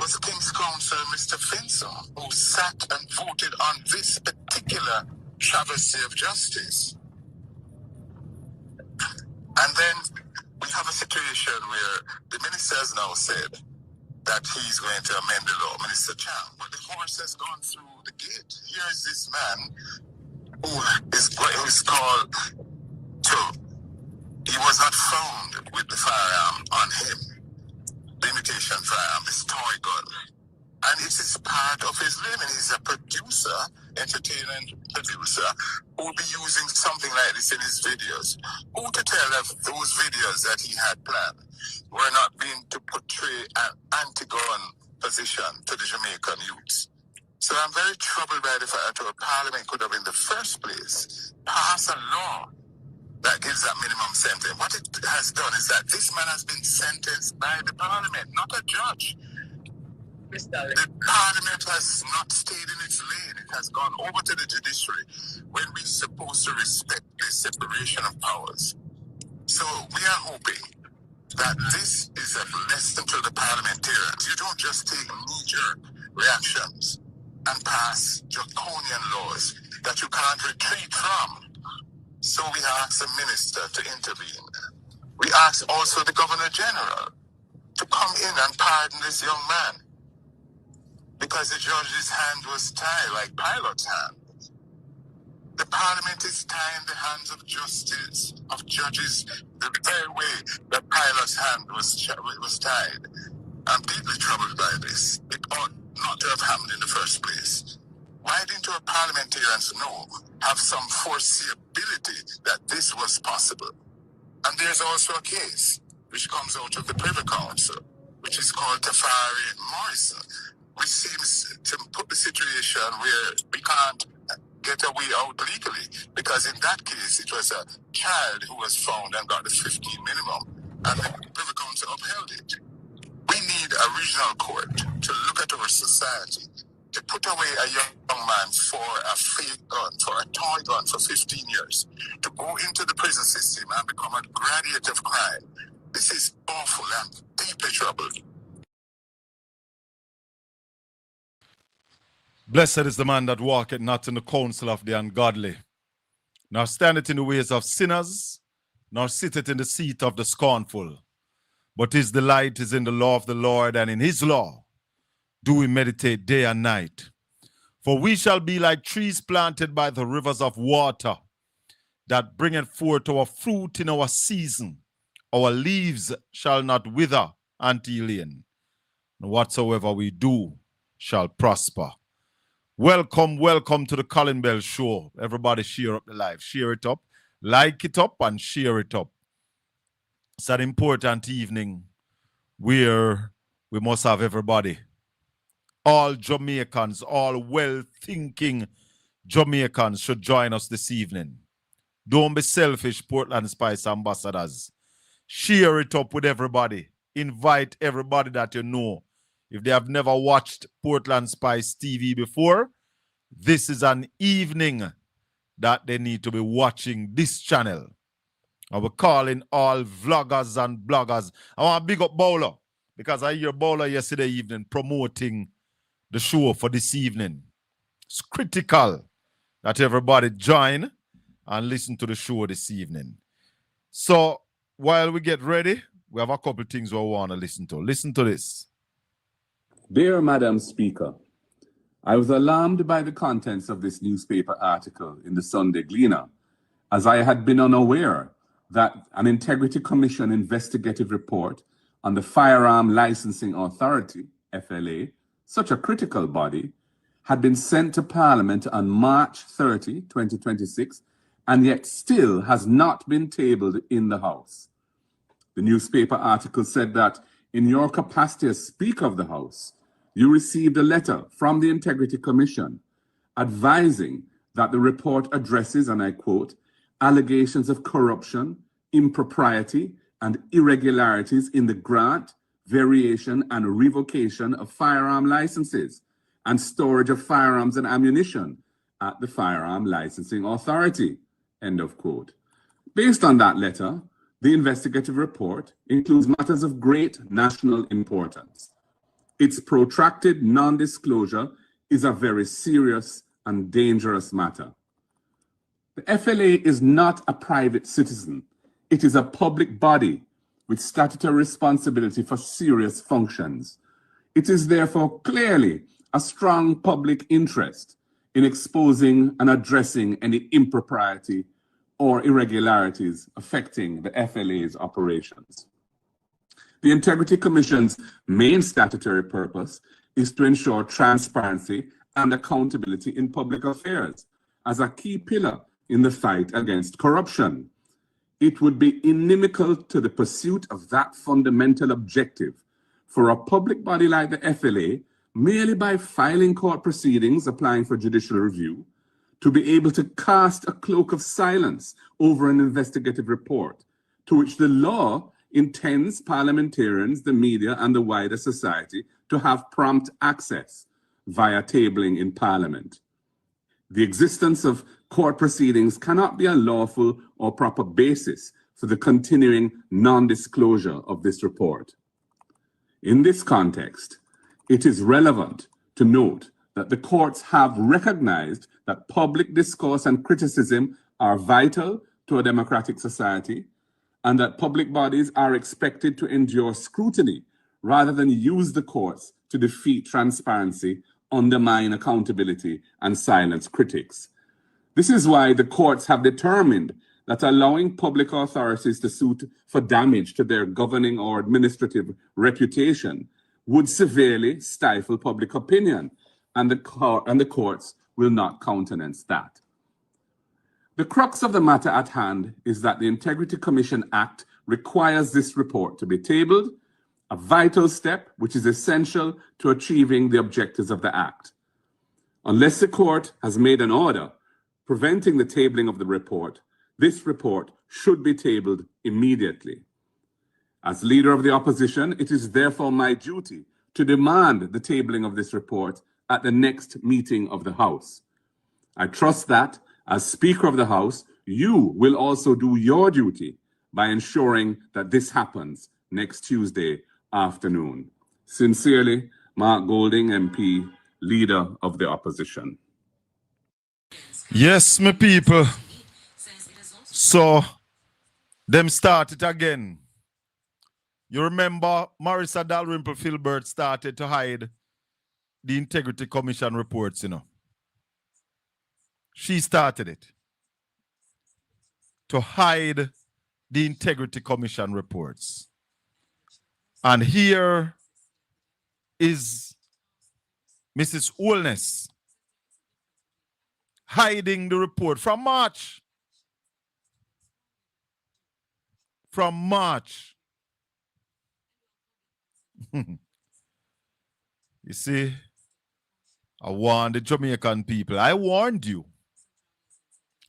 was King's Counsel Mr. Finson, who sat and voted on this particular travesty of justice. And then we have a situation where the minister has now said that he's going to amend the law, Minister Chang, but the horse has gone through the gate. Here is this man who is called to, he was not found with the firearm on him, the imitation firearm, this toy gun. And it is part of his living. He's a producer, entertainment producer, who will be using something like this in his videos. Who to tell if those videos that he had planned were not being to portray an anti-gun position to the Jamaican youths? So I'm very troubled by the fact that our parliament could have in the first place passed a law that gives that minimum sentence. What it has done is that this man has been sentenced by the parliament, not a judge. The parliament has not stayed in its lane. It has gone over to the judiciary when we're supposed to respect the separation of powers. So we are hoping that this is a lesson to the parliamentarians. You don't just take knee-jerk reactions and pass draconian laws that you can't retreat from. So we ask the minister to intervene. We ask also the Governor General to come in and pardon this young man, because the judge's hand was tied like Pilate's hand. The parliament is tying the hands of justice, of judges, the very way that Pilate's hand was tied. I'm deeply troubled by this. It ought not to have happened in the first place. Why didn't our parliamentarians have some foreseeability that this was possible? And there's also a case which comes out of the Privy Council, which is called Tafari Morrison, which seems to put the situation where we can't get a way out legally, because in that case it was a child who was found and got the 15 minimum, and the Privy Council upheld it. We need a regional court to look at our society, to put away a young man for a fake gun, for a toy gun for 15 years, to go into the prison system and become a graduate of crime. This is awful. I'm deeply troubled. Blessed is the man that walketh not in the counsel of the ungodly, nor standeth in the ways of sinners, nor sitteth in the seat of the scornful. But his delight is in the law of the Lord, and in his law do we meditate day and night. For we shall be like trees planted by the rivers of water, that bringeth forth our fruit in our season. Our leaves shall not wither until end, and whatsoever we do shall prosper. Welcome, welcome to the Colin Bell Show. Everybody share up the live. Share it up, like it up, and share it up. It's an important evening where we must have everybody. All Jamaicans, all well-thinking Jamaicans should join us this evening. Don't be selfish, Portland Spice ambassadors. Share it up with everybody. Invite everybody that you know. If they have never watched Portland Spice TV before, this is an evening that they need to be watching this channel. And we're calling all vloggers and bloggers. I want to big up Bowler, because I hear Bowler yesterday evening promoting the show for this evening. It's critical that everybody join and listen to the show this evening. So while we get ready, we have a couple of things we want to listen to. Listen to this. Dear Madam Speaker, I was alarmed by the contents of this newspaper article in the Sunday Gleaner, as I had been unaware that an Integrity Commission investigative report on the Firearm Licensing Authority, FLA, such a critical body, had been sent to Parliament on March 30, 2026, and yet still has not been tabled in the House. The newspaper article said that in your capacity as Speaker of the House, you received a letter from the Integrity Commission advising that the report addresses, and I quote, allegations of corruption, impropriety, and irregularities in the grant, variation, and revocation of firearm licenses and storage of firearms and ammunition at the Firearm Licensing Authority, end of quote. Based on that letter, the investigative report includes matters of great national importance. its protracted non-disclosure is a very serious and dangerous matter. The FLA is not a private citizen. It is a public body with statutory responsibility for serious functions. It is therefore clearly a strong public interest in exposing and addressing any impropriety or irregularities affecting the FLA's operations. The Integrity Commission's main statutory purpose is to ensure transparency and accountability in public affairs as a key pillar in the fight against corruption. It would be inimical to the pursuit of that fundamental objective for a public body like the FLA, merely by filing court proceedings applying for judicial review, to be able to cast a cloak of silence over an investigative report to which the law intends parliamentarians, the media, and the wider society to have prompt access via tabling in Parliament. The existence of court proceedings cannot be a lawful or proper basis for the continuing non-disclosure of this report. In this context, it is relevant to note that the courts have recognized that public discourse and criticism are vital to a democratic society, and that public bodies are expected to endure scrutiny rather than use the courts to defeat transparency, undermine accountability, and silence critics. This is why the courts have determined that allowing public authorities to sue for damage to their governing or administrative reputation would severely stifle public opinion, and the courts will not countenance that. The crux of the matter at hand is that the Integrity Commission Act requires this report to be tabled, a vital step which is essential to achieving the objectives of the Act. Unless the court has made an order preventing the tabling of the report, this report should be tabled immediately. As leader of the opposition, it is therefore my duty to demand the tabling of this report at the next meeting of the House. I trust that, as Speaker of the House, you will also do your duty by ensuring that this happens next Tuesday afternoon. Sincerely, Mark Golding, MP, Leader of the Opposition. Yes, my people. So, them start it again. You remember Marissa Dalrymple Filbert started to hide the Integrity Commission reports, you know. She started it. To hide the Integrity Commission reports. And here is Mrs. Holness hiding the report from March. From March. You see, I warned the Jamaican people. I warned you.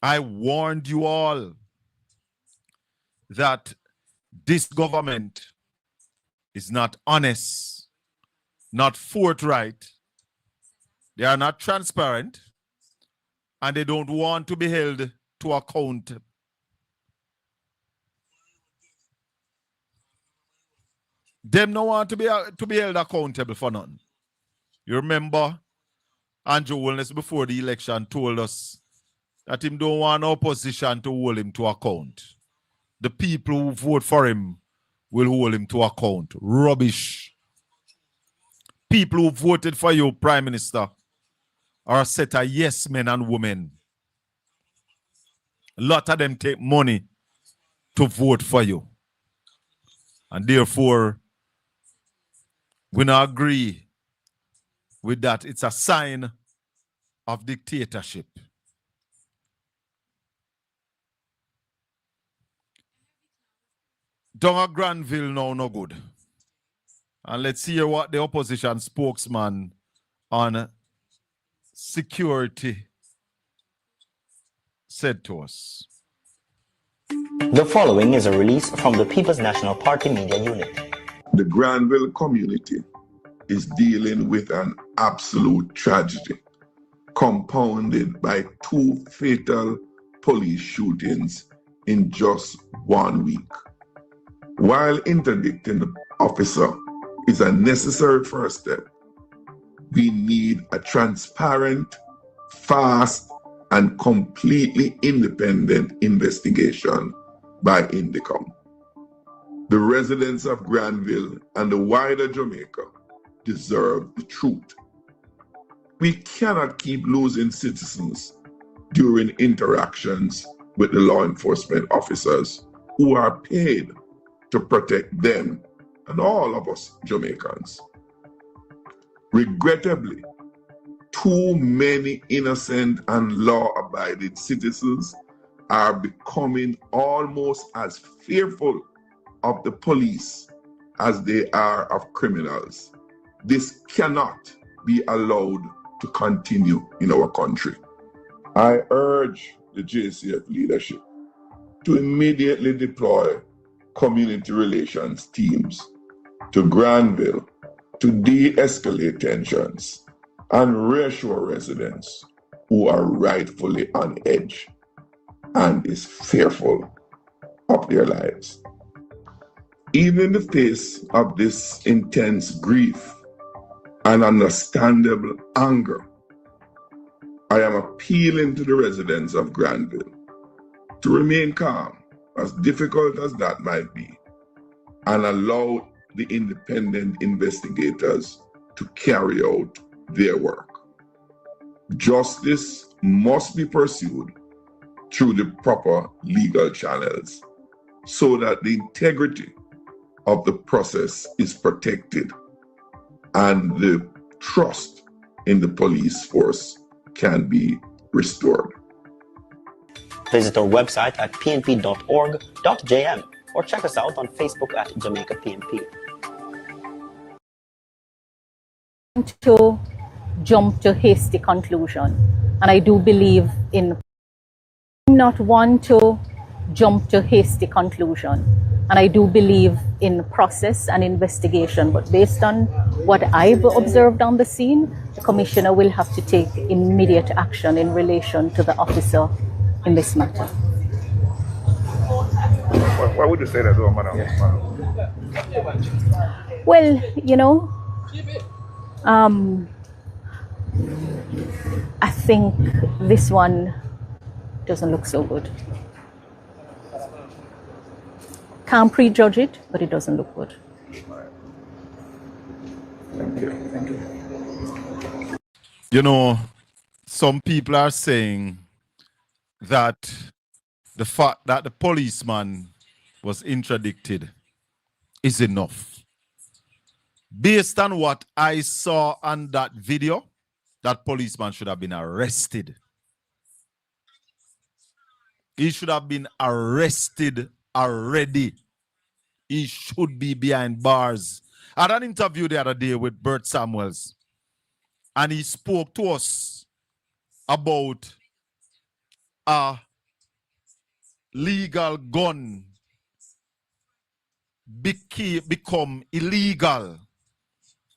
I warned you all that this government is not honest, not forthright. They are not transparent, and they don't want to be held to account. Them don't want to be held accountable for nothing. You remember Andrew Holness before the election told us that him don't want opposition to hold him to account. The people who vote for him will hold him to account. Rubbish. People who voted for you, Prime Minister, are a set of yes men and women. A lot of them take money to vote for you. And therefore, we don't agree with that. It's a sign of dictatorship. Down at Granville now no good. And let's hear what the opposition spokesman on security said to us. The following is a release from the People's National Party Media Unit. The Granville community is dealing with an absolute tragedy, compounded by 2 fatal police shootings in just 1 week. While interdicting the officer is a necessary first step. We need a transparent, fast, and completely independent investigation by Indicom. The residents of Granville and the wider Jamaica deserve the truth. We cannot keep losing citizens during interactions with the law enforcement officers who are paid to protect them and all of us Jamaicans. Regrettably, too many innocent and law-abiding citizens are becoming almost as fearful of the police as they are of criminals. This cannot be allowed to continue in our country. I urge the JCF leadership to immediately deploy community relations teams to Granville to de-escalate tensions and reassure residents who are rightfully on edge and is fearful of their lives. Even in the face of this intense grief and understandable anger, I am appealing to the residents of Granville to remain calm, as difficult as that might be, and allow the independent investigators to carry out their work. Justice must be pursued through the proper legal channels so that the integrity of the process is protected and the trust in the police force can be restored. Visit our website at pnp.org.jm or check us out on Facebook at Jamaica PNP. To jump to hasty conclusion, and I do believe in not want to jump to hasty conclusion, and I do believe in process and investigation, but based on what I've observed on the scene, the commissioner will have to take immediate action in relation to the officer in this matter. Why would you say that, though, madam? Well, you know, I think this one doesn't look so good. Can't prejudge it, but it doesn't look good. Thank you. Thank you. You know, some people are saying that the fact that the policeman was interdicted is enough. Based on what I saw on that video, that policeman should have been arrested. He should have been arrested already. He should be behind bars. I had an interview the other day with Bert Samuels, and he spoke to us about a legal gun become illegal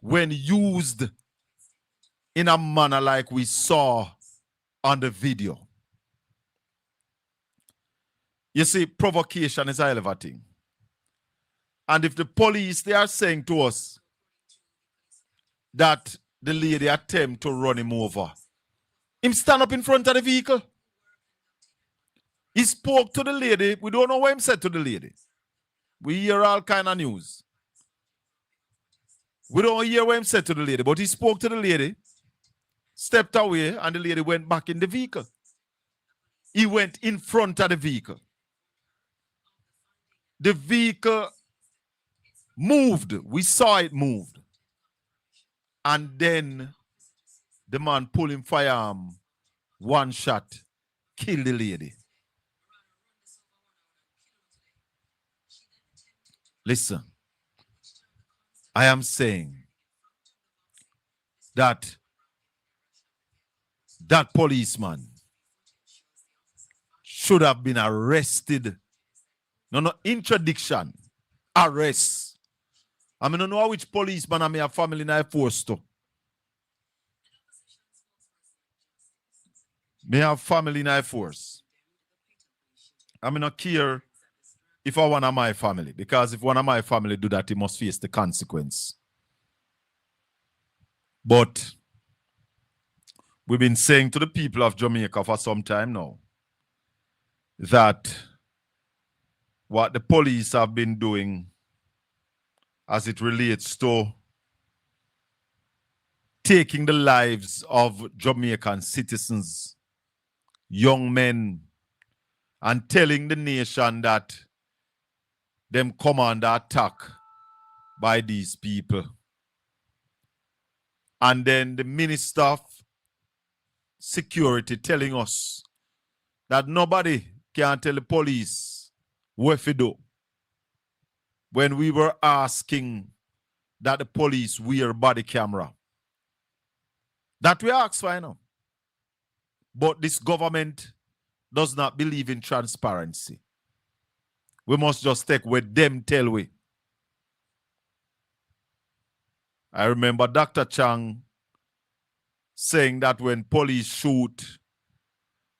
when used in a manner like we saw on the video. You see, provocation is a hell of a thing. And if the police, they are saying to us that the lady attempt to run him over, him stand up in front of the vehicle. He spoke to the lady. We don't know what he said to the lady. We hear all kind of news. We don't hear what he said to the lady, but he spoke to the lady, stepped away, and the lady went back in the vehicle. He went in front of the vehicle. The vehicle moved. We saw it moved. And then the man pulled him firearm, one shot, killed the lady. Listen, I am saying that that policeman should have been arrested. No, interdiction, arrest. I mean, I don't know which policeman I may have family in a force to. May have family in a force. I mean, not care if I one of my family, because if one of my family do that, he must face the consequence. But we've been saying to the people of Jamaica for some time now that what the police have been doing as it relates to taking the lives of Jamaican citizens, young men, and telling the nation that them come under attack by these people. And then the Minister of Security telling us that nobody can tell the police what to do. When we were asking that the police wear body camera. That we asked for, you know. But this government does not believe in transparency. We must just take what them tell we. I remember Dr. Chang saying that when police shoot,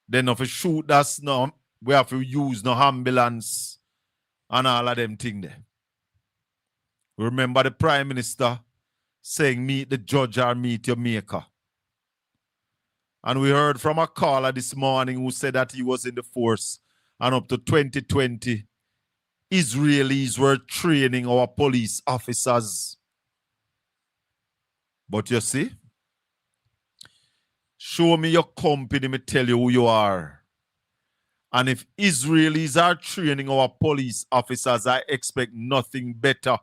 then if we shoot, that's no, we have to use no ambulance and all of them things there. We remember the Prime Minister saying, meet the judge or meet your maker. And we heard from a caller this morning who said that he was in the force and up to 2020, Israelis were training our police officers. But you see, show me your company, me tell you who you are. And if Israelis are training our police officers, I expect nothing better.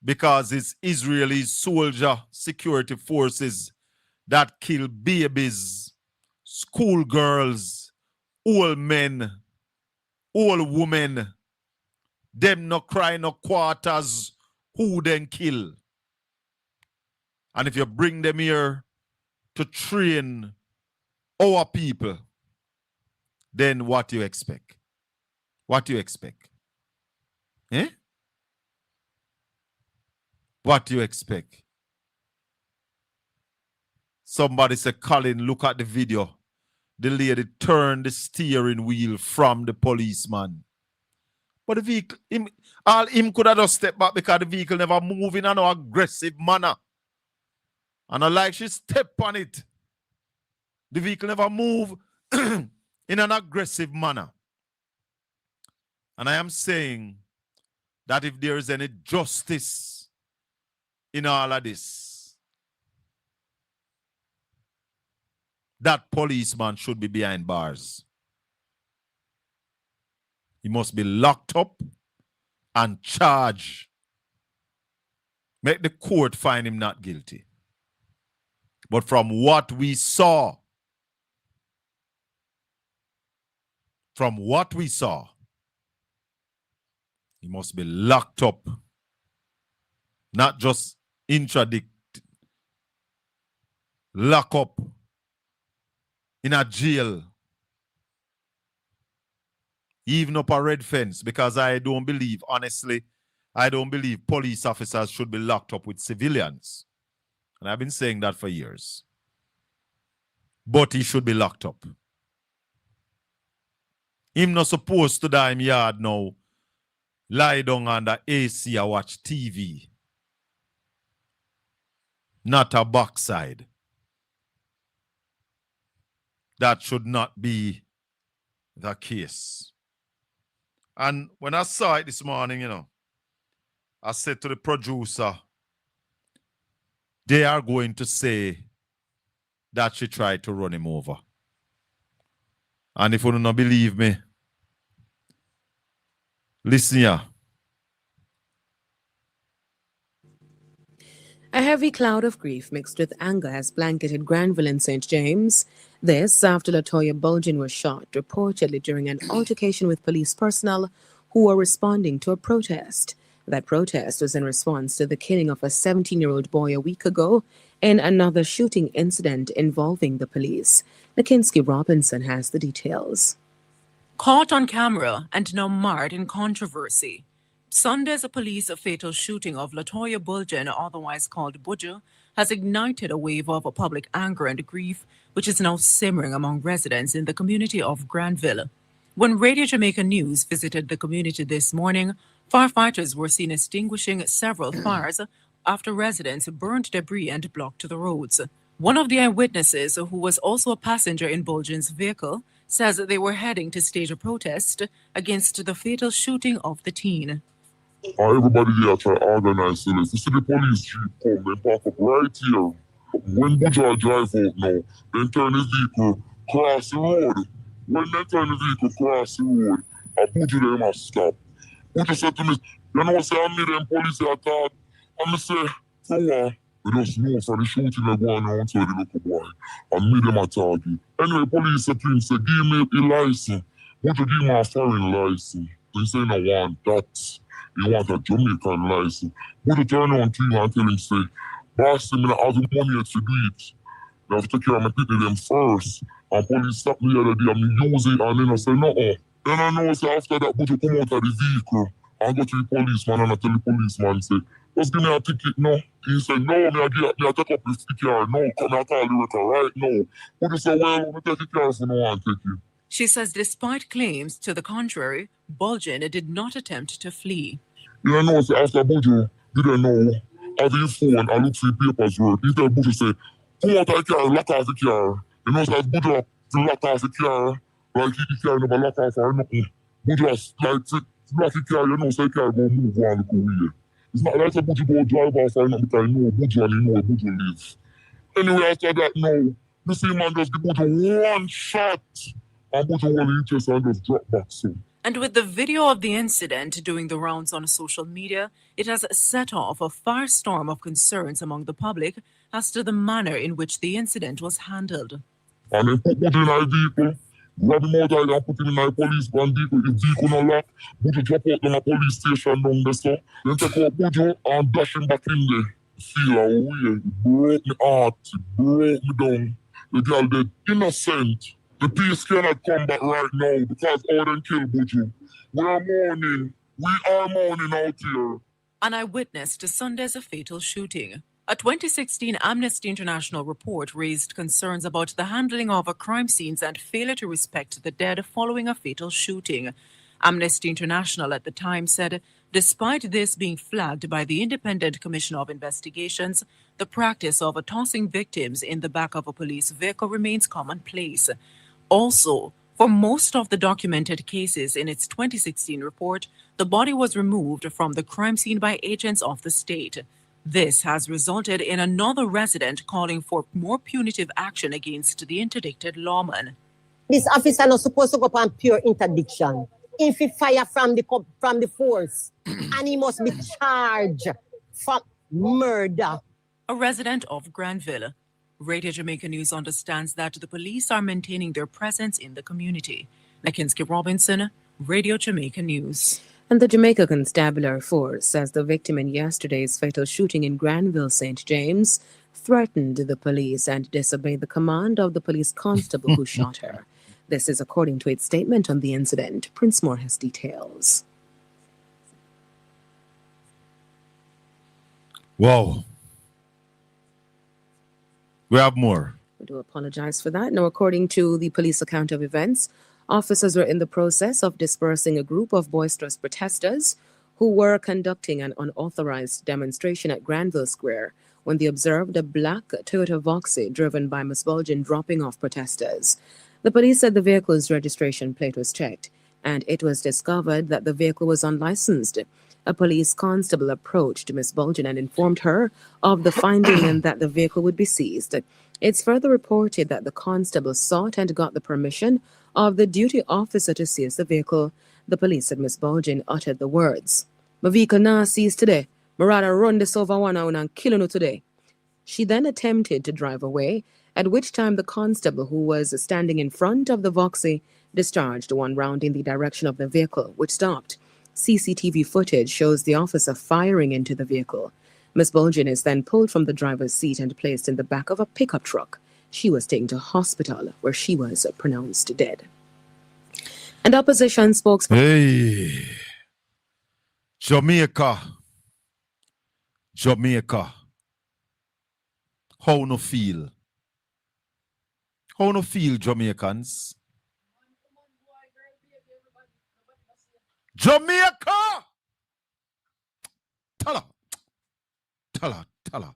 Because it's Israeli soldier security forces that kill babies, schoolgirls, old men, old women. Them no cry no quarters, who then kill. And if you bring them here to train our people, then what do you expect? What do you expect? Eh? What do you expect? Somebody said, Colin, look at the video. The lady turned the steering wheel from the policeman. But the vehicle, him could have just stepped back because the vehicle never moved in an aggressive manner. And I like she stepped on it. The vehicle never moved in an aggressive manner. And I am saying that if there is any justice in all of this, that policeman should be behind bars. He must be locked up and charged. Make the court find him not guilty. But from what we saw, he must be locked up, not just interdict, lock up in a jail, even up a red fence, because I don't believe, honestly, I don't believe police officers should be locked up with civilians. And I've been saying that for years. But he should be locked up. Him not supposed to die in yard now, lie down under AC or watch TV. Not a backside. That should not be the case. And when I saw it this morning, you know, I said to the producer, they are going to say that she tried to run him over. And if you don't believe me, listen here. A heavy cloud of grief mixed with anger has blanketed Granville in St. James. This after Latoya Bulgin was shot, reportedly during an altercation with police personnel who were responding to a protest. That protest was in response to the killing of a 17-year-old boy a week ago in another shooting incident involving the police. Nikinsky Robinson has the details. Caught on camera and now marred in controversy. Sunday's police fatal shooting of Latoya Bulgin, otherwise called Buju, has ignited a wave of public anger and grief, which is now simmering among residents in the community of Granville. When Radio Jamaica News visited the community this morning, firefighters were seen extinguishing several fires after residents burned debris and blocked the roads. One of the eyewitnesses, who was also a passenger in Bulgin's vehicle, says they were heading to stage a protest against the fatal shooting of the teen. Everybody there try to organize so if you see the police jeep come, they park up right here. When Buja drive out now, then turn his vehicle cross the road. When they turn the vehicle cross the road, I Buja them must stop. Buja said to me, you know, say I meet them police attack. And I say, for what? We just know for the shooting they go on outside the little boy. And meet them attack you. Anyway, police said to him, say, give me a license. Buja give me a foreign license. He say, no want that. He want a Jamaican license. Buja turn on to him and tell him, say, boss, I have the money to do it. You have to take care of my people them first. And police stopped me the other day and me use it and then I say, no. Then I know, say, after that, Buja come out of the vehicle and go to the policeman and I tell the policeman, say, just give me a ticket, no. He said, no, me I take up the car, no, come I call the record right now. Buja say, well, me take the car for no one take it. She says despite claims to the contrary, Bulgin did not attempt to flee. You know, say, after Buja didn't know, have his phone and look for the papers work. He tell Buja, say, come out of the car, lock off the car. You know, so as Buja lock off the car, like the car never lock off or nothing. Buja like lock the car, you know, so the car go move on the career. It's not like a Buja go drive off or nothing because you know Buja and you know Buja live. Anyway, after that, no, the same man just give Buja one shot and Buja hold the chest and just drop back so. And with the video of the incident doing the rounds on social media, it has set off a firestorm of concerns among the public as to the manner in which the incident was handled. And then put Buja in our vehicle, grab him out and put him in our police van vehicle. If vehicle not locked, Buja drop out in a police station down there, so. Then take out Buja and dash him back in there. Feel a way. It broke me heart. It broke me down. The girl dead innocent. The peace cannot come back right now because all them kill Buju. We are mourning. We are mourning out here. An eyewitness to Sunday's fatal shooting. A 2016 Amnesty International report raised concerns about the handling of crime scenes and failure to respect the dead following a fatal shooting. Amnesty International at the time said, despite this being flagged by the Independent Commission of Investigations, the practice of tossing victims in the back of a police vehicle remains commonplace. Also, for most of the documented cases in its 2016 report, the body was removed from the crime scene by agents of the state. This has resulted in another resident calling for more punitive action against the interdicted lawman. This officer not supposed to go upon pure interdiction. If he fire from the force, and he must be charged for murder. A resident of Granville. Radio Jamaica News understands that the police are maintaining their presence in the community. Nakinski Robinson, Radio Jamaica News. And the Jamaica Constabulary Force says the victim in yesterday's fatal shooting in Granville, St. James, threatened the police and disobeyed the command of the police constable who shot her. This is according to its statement on the incident. Prince Moore has details. Wow. We have more. We do apologize for that. Now, according to the police account of events, officers were in the process of dispersing a group of boisterous protesters who were conducting an unauthorized demonstration at Granville Square when they observed a black Toyota Voxy driven by Miss Bulgin dropping off protesters. The police said the vehicle's registration plate was checked, and it was discovered that the vehicle was unlicensed. A police constable approached Miss Bulgin and informed her of the finding and that the vehicle would be seized. It's further reported that the constable sought and got the permission of the duty officer to seize the vehicle. The police said Miss Bulgin uttered the words, "My vehicle now seized today. Me rather run this over one hour and kill you today." She then attempted to drive away, at which time the constable who was standing in front of the Voxy discharged one round in the direction of the vehicle, which stopped. CCTV footage shows the officer firing into the vehicle. Miss Bulgin is then pulled from the driver's seat and placed in the back of a pickup truck. She was taken to hospital, where she was pronounced dead. And opposition spokesman... Hey, Jamaica. How no feel? How no feel, Jamaicans? Jamaica! Tell tell her.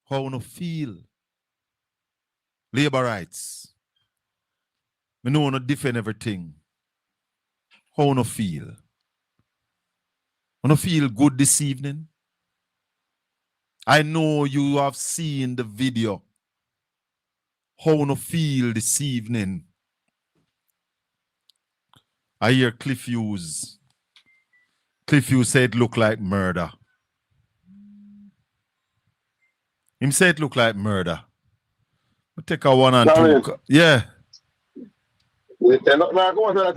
How no feel? Labor rights. Me know no defend everything. How no feel? No feel good this evening? I know you have seen the video. How no feel this evening? I hear Cliff Hughes. Cliff Hughes said it look like murder. Him said it look like murder. We take a 1 and 2. Yeah. They're not going to that,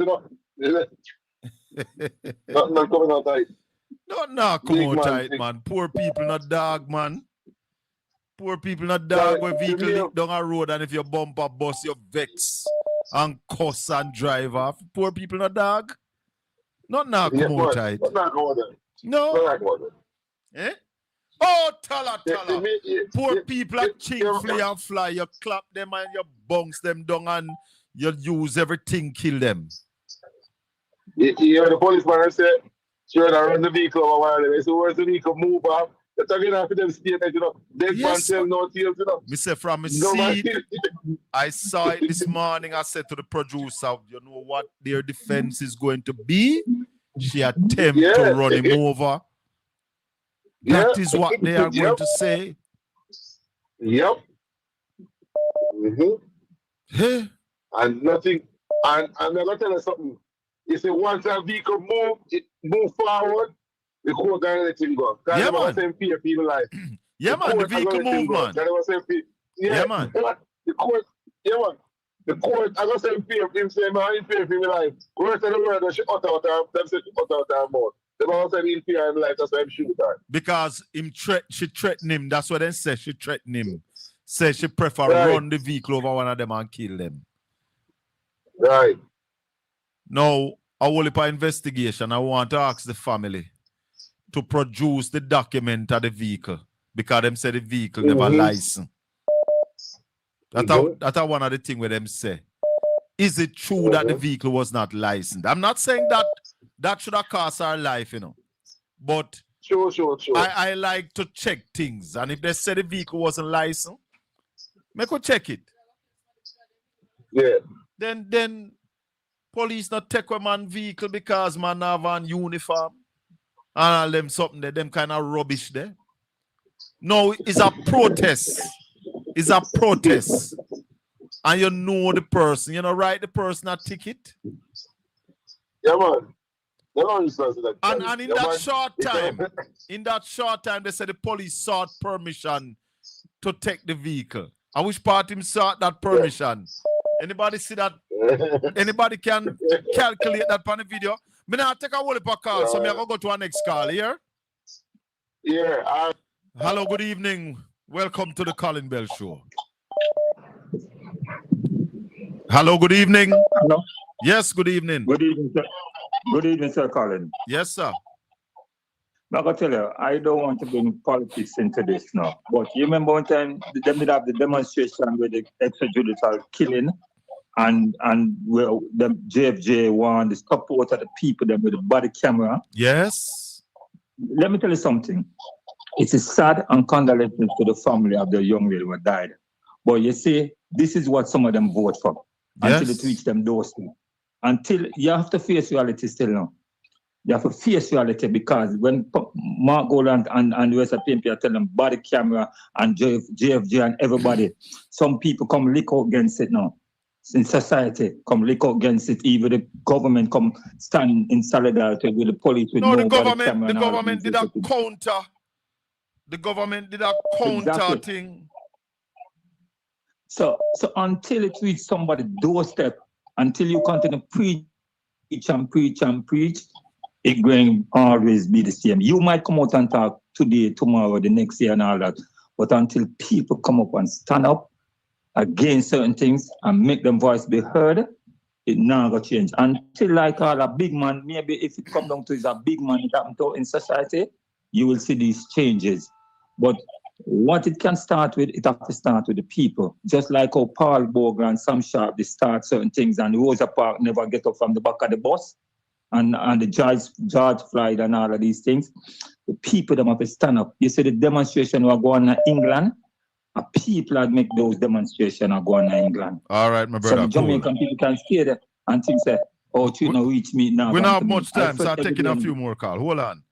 not coming out tight. Not come out tight, man. Poor people not dog, man. Poor people not dog where vehicle leak down a road, and if you bump a bus, you vex and cuss and drive off. Poor people not dog. Not come out tight. Not going there. No. Not going there. Eh? Oh, tell her. Poor people are chink, flee and fly. You clap them and you bounce them down and you use everything, kill them. You hear the policeman say, sure, I run the vehicle over a while. They say, where's the vehicle? Move up. They're talking after them statement, Dead man tell no tears, Me say from a seed, I saw it this morning. I said to the producer, you know what their defense is going to be? She attempt to run him over. That is what they are going to say. Yep. Hey. And nothing. And I'm going to tell you something. You say once a vehicle move forward, the court going to let him go. Because yeah, man. Same fear people life. Yeah, man. The vehicle move, man. Yeah, man. The court, The court, I got same fear of him saying, man, in fear of him life. Worse than the word that she cut out her, them say she cut out her mouth. They all said in fear of him life, that's why I'm shooting her. Because she threatened him. That's what they say. She threatened him. Say she prefer run the vehicle over one of them and kill them. Right. Now, a whole heap of investigation. I want to ask the family to produce the document of the vehicle because them say the vehicle never licensed. That's one of the things where them say. Is it true that the vehicle was not licensed? I'm not saying that should have cost our life, But sure. I like to check things. And if they say the vehicle wasn't licensed, make us check it. Yeah. Then police not take a man vehicle because man have an uniform. And all them something there, them kind of rubbish there. No, it's a protest. It's a protest. And you know the person. You know, write the person a ticket. Yeah, man. And in that short time, they said the police sought permission to take the vehicle. And which part him sought that permission? Anybody see that? Anybody can calculate that on the video? Me now take a whole heap of call, so me go to our next call here. Yeah. Hello, good evening. Welcome to the Colin Bell Show. Hello, good evening. Hello. Yes, good evening. Good evening, sir. Good evening, Sir Colin. Yes, sir. I'm going to tell you, I don't want to bring politics into this now. But you remember one time, they did have the demonstration with the extrajudicial killing and well, the JFJ won the support of the people them with the body camera. Yes. Let me tell you something. It's a sad and condolences to the family of the young lady who died. But you see, this is what some of them vote for until it reach them doorstep. Until you have to face reality still now. You have to face reality because when Mark Goland and the rest of PNP are telling them body camera and JFJ and everybody, some people come lick out against it now. In society, come lick out against it. Even the government come stand in solidarity with the police. With the government did a counter. The government did a counter thing. So until it reaches somebody's doorstep, until you continue preach and preach, it going always be the same. You might come out and talk today, tomorrow, the next year and all that, but until people come up and stand up against certain things and make them voice be heard, it not gonna change. Until like all a big man, maybe if it come down to is a big man it happen to in society, you will see these changes. But what it can start with, it has to start with the people. Just like how Paul Bogle and Sam Sharp, they start certain things and Rosa Parks never get up from the back of the bus. and the George Floyd and all of these things, the people them have to stand up. You see the demonstration were going on in England, people that make those demonstrations are going on in England. All right, my brother. So the Jamaican people can stay there and think say, oh, you know, reach me now. We don't have much time, so I'm taking a few more calls. Hold on.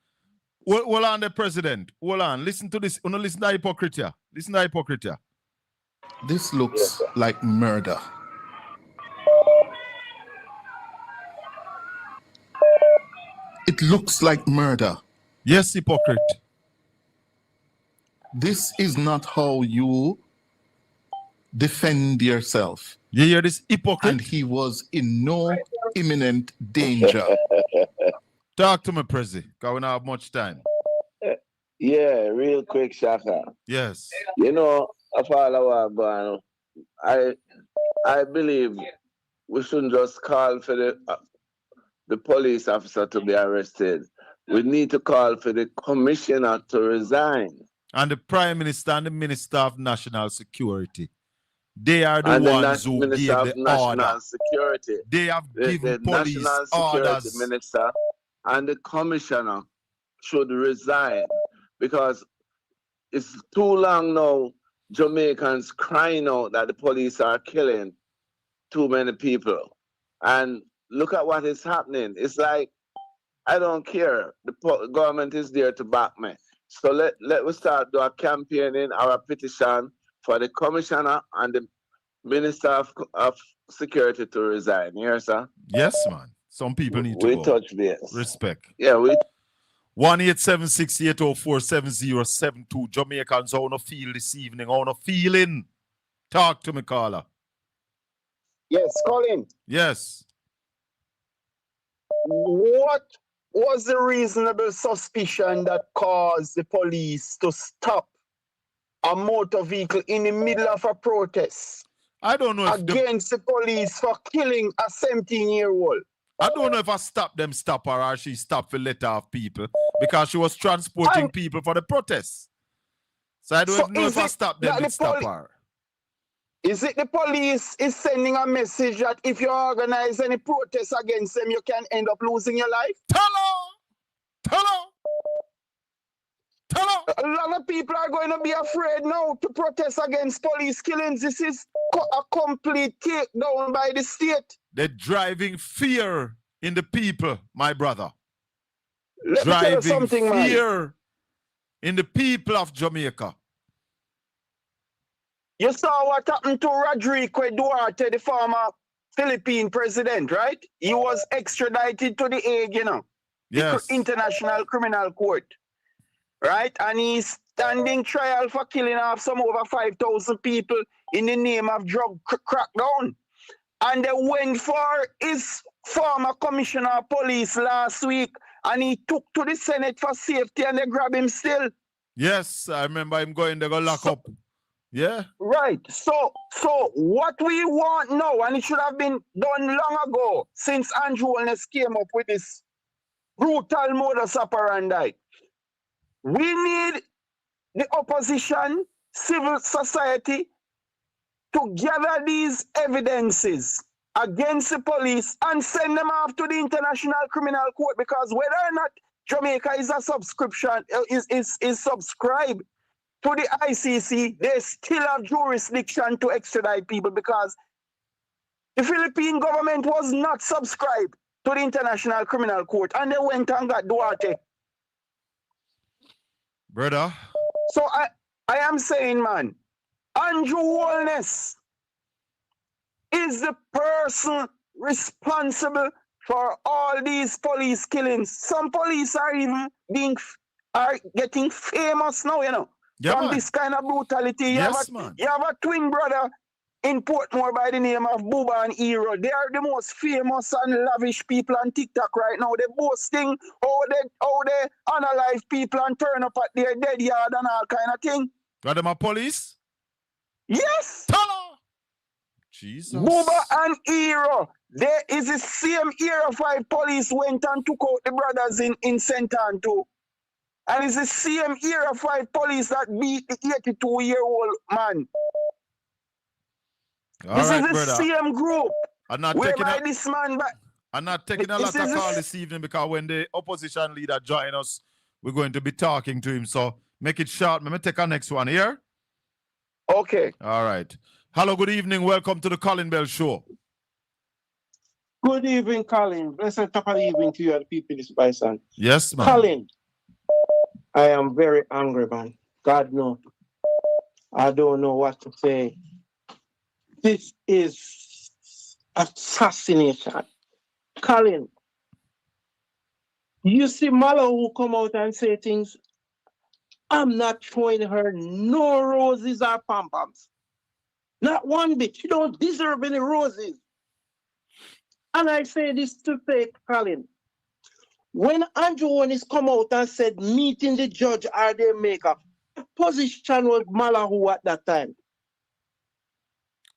Hold on, the president. Hold on. Listen to this. Listen to hypocrisy. Listen to hypocrisy. This looks like murder. It looks like murder. Yes, hypocrite. This is not how you defend yourself. You hear this hypocrite? And he was in no imminent danger. Talk to me, Prezi, because we don't have much time. Yeah, real quick, Shaka. Yes. You know, of all our going, I believe we shouldn't just call for the police officer to be arrested. We need to call for the commissioner to resign. And the Prime Minister and the Minister of National Security. They are the ones who gave the order. Security. They have given the police National Security orders. Minister and the commissioner should resign because it's too long now Jamaicans crying out that the police are killing too many people. And look at what is happening. It's like, I don't care. The government is there to back me. So let us start do a campaigning or a petition for the commissioner and the Minister of Security to resign. Here, sir? Yes, man. Some people need to we go. Touch base. Respect. Yeah, we 1-876-804-7072. Jamaicans, how no feel this evening? How no feeling? Talk to me, caller. Yes, Colin. Yes. What was the reasonable suspicion that caused the police to stop a motor vehicle in the middle of a protest? I don't know if against the police for killing a 17-year-old. I don't know if I stopped them stop her or she stopped for let off people because she was transporting people for the protest. So I don't know if I stopped them to stop her. Is it the police is sending a message that if you organize any protest against them, you can end up losing your life? Tell her! A lot of people are going to be afraid now to protest against police killings. This is a complete takedown by the state. They're driving fear in the people, my brother. Let me tell you something, fear in the people of Jamaica. You saw what happened to Rodrigo Duarte, the former Philippine president, right? He was extradited to the Hague, you know. Yes. The International Criminal Court. Right? And he's standing trial for killing off some over 5,000 people in the name of drug crackdown. And they went for his former commissioner of police last week and he took to the Senate for safety and they grabbed him still. Yes, I remember him going there, go lock up. Yeah. Right. So what we want now, and it should have been done long ago since Andrew Holness came up with this brutal modus operandi. We need the opposition, civil society, to gather these evidences against the police and send them off to the International Criminal Court, because whether or not Jamaica is a subscription, is subscribed to the ICC, they still have jurisdiction to extradite people, because the Philippine government was not subscribed to the International Criminal Court and they went and got Duarte. Brother. So I am saying, man, Andrew Holness is the person responsible for all these police killings. Some police are even getting famous now, you know, from this kind of brutality. You have a twin brother in Portmore by the name of Booba and Hero. They are the most famous and lavish people on TikTok right now. They boasting how they unalive people and turn up at their dead yard and all kind of thing. Got them a police? Yes. Hello. Jesus. Booba and Hero. There is the same Hero 5 police went and took out the brothers in St. Ann too. And it's the same Hero 5 police that beat the 82-year-old man. This is the same group. I'm not whereby this man I'm not taking a lot of call this evening because when the opposition leader join us, we're going to be talking to him. So make it short. Let me take our next one here. Okay. All right. Hello, good evening. Welcome to the Colin Bell Show. Good evening, Colin. Blessed top of the evening to you and the people in this bison. Yes, man. Colin, I am very angry, man. God knows. I don't know what to say. This is assassination. Colin, you see Malo who come out and say things. I'm not showing her no roses or pom-poms. Not one bit. She don't deserve any roses. And I say this to say, Colin, when Andrew Onis come out and said meeting the judge are their maker, what position was Malahu at that time?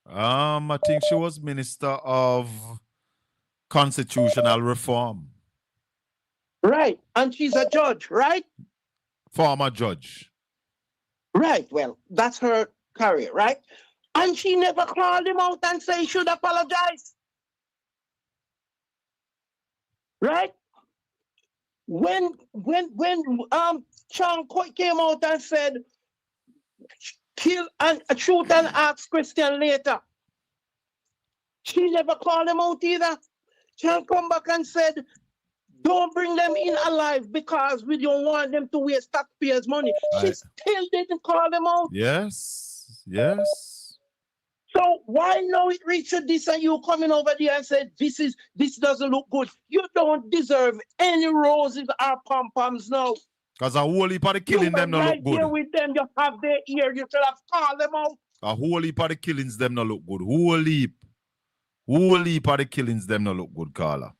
I think she was Minister of Constitutional Reform. Right. And she's a judge, right? Former judge. Right. Well, that's her career, right? And she never called him out and say he should apologize. Right? When Sean Coy came out and said kill and shoot and ask question later, she never called him out either. Sean come back and said, don't bring them in alive because we don't want them to waste taxpayers' money. She still didn't call them out. Yes, yes. So why now it reached this and you coming over there and said this doesn't look good? You don't deserve any roses or pom-poms now. Because a whole heap of the killing them not look good. Here with them, you have their ear, you should have called them out. A whole heap of the killings them not look good. Whole heap of the killings them not look good, Carla.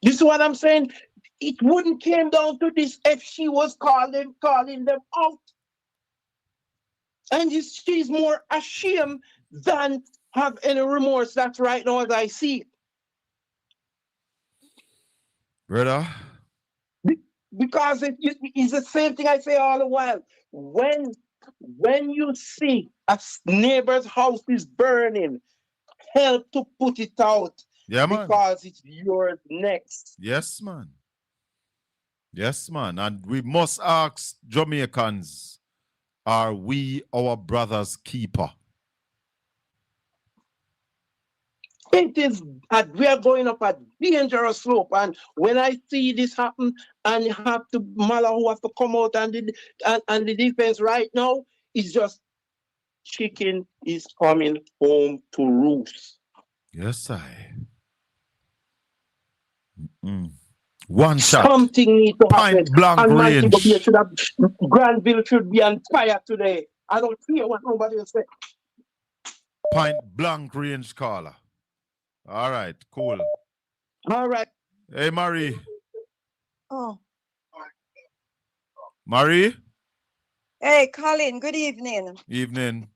This is what I'm saying. It wouldn't came down to this if she was calling them out. And she's more ashamed than have any remorse. That's right now as I see it. Brother? Because it's the same thing I say all the while. When you see a neighbor's house is burning, help to put it out. Yeah, man. Because it's yours next. Yes, man. Yes, man. And we must ask Jamaicans, are we our brother's keeper? It is we are going up a dangerous slope, and when I see this happen, and you have to Malahu have to come out and the defense right now is just chicken is coming home to roost. Yes, One shot. Something needs to happen. Point blank range. Granville should be on fire today. I don't care what nobody will say. Point blank range, caller. All right, cool. All right. Hey, Marie. Oh. Marie? Hey, Colin, good evening. Evening.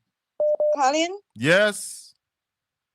Colin? Yes.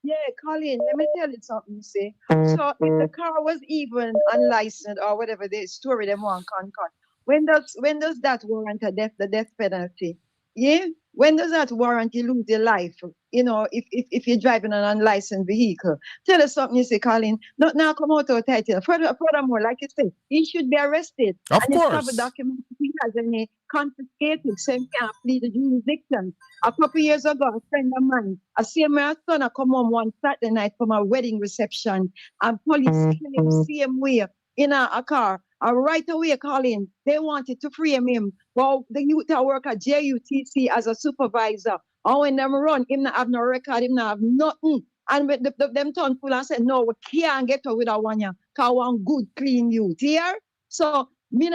Yeah, Colin, let me tell you something, see. So if the car was even unlicensed or whatever the story they want concord, when does that warrant the death penalty? Yeah? When does that warrant you lose your life? You know, if you're driving an unlicensed vehicle. Tell us something, you say, Colin. Not now come out of title. Furthermore, like you say, he should be arrested. Of and course. Have a document if he has any confiscated, so he can't plead the jurisdiction. A couple years ago, a friend of mine, I see my son come home one Saturday night from a wedding reception, and police kill him same way in a car. And right away, Colin, they wanted to frame him. Well, the youth that work at JUTC as a supervisor. And when them run, him not have no record, him not have nothing. And with them turn full and said, no, we can't get out with that one, because one good, clean youth here. So, and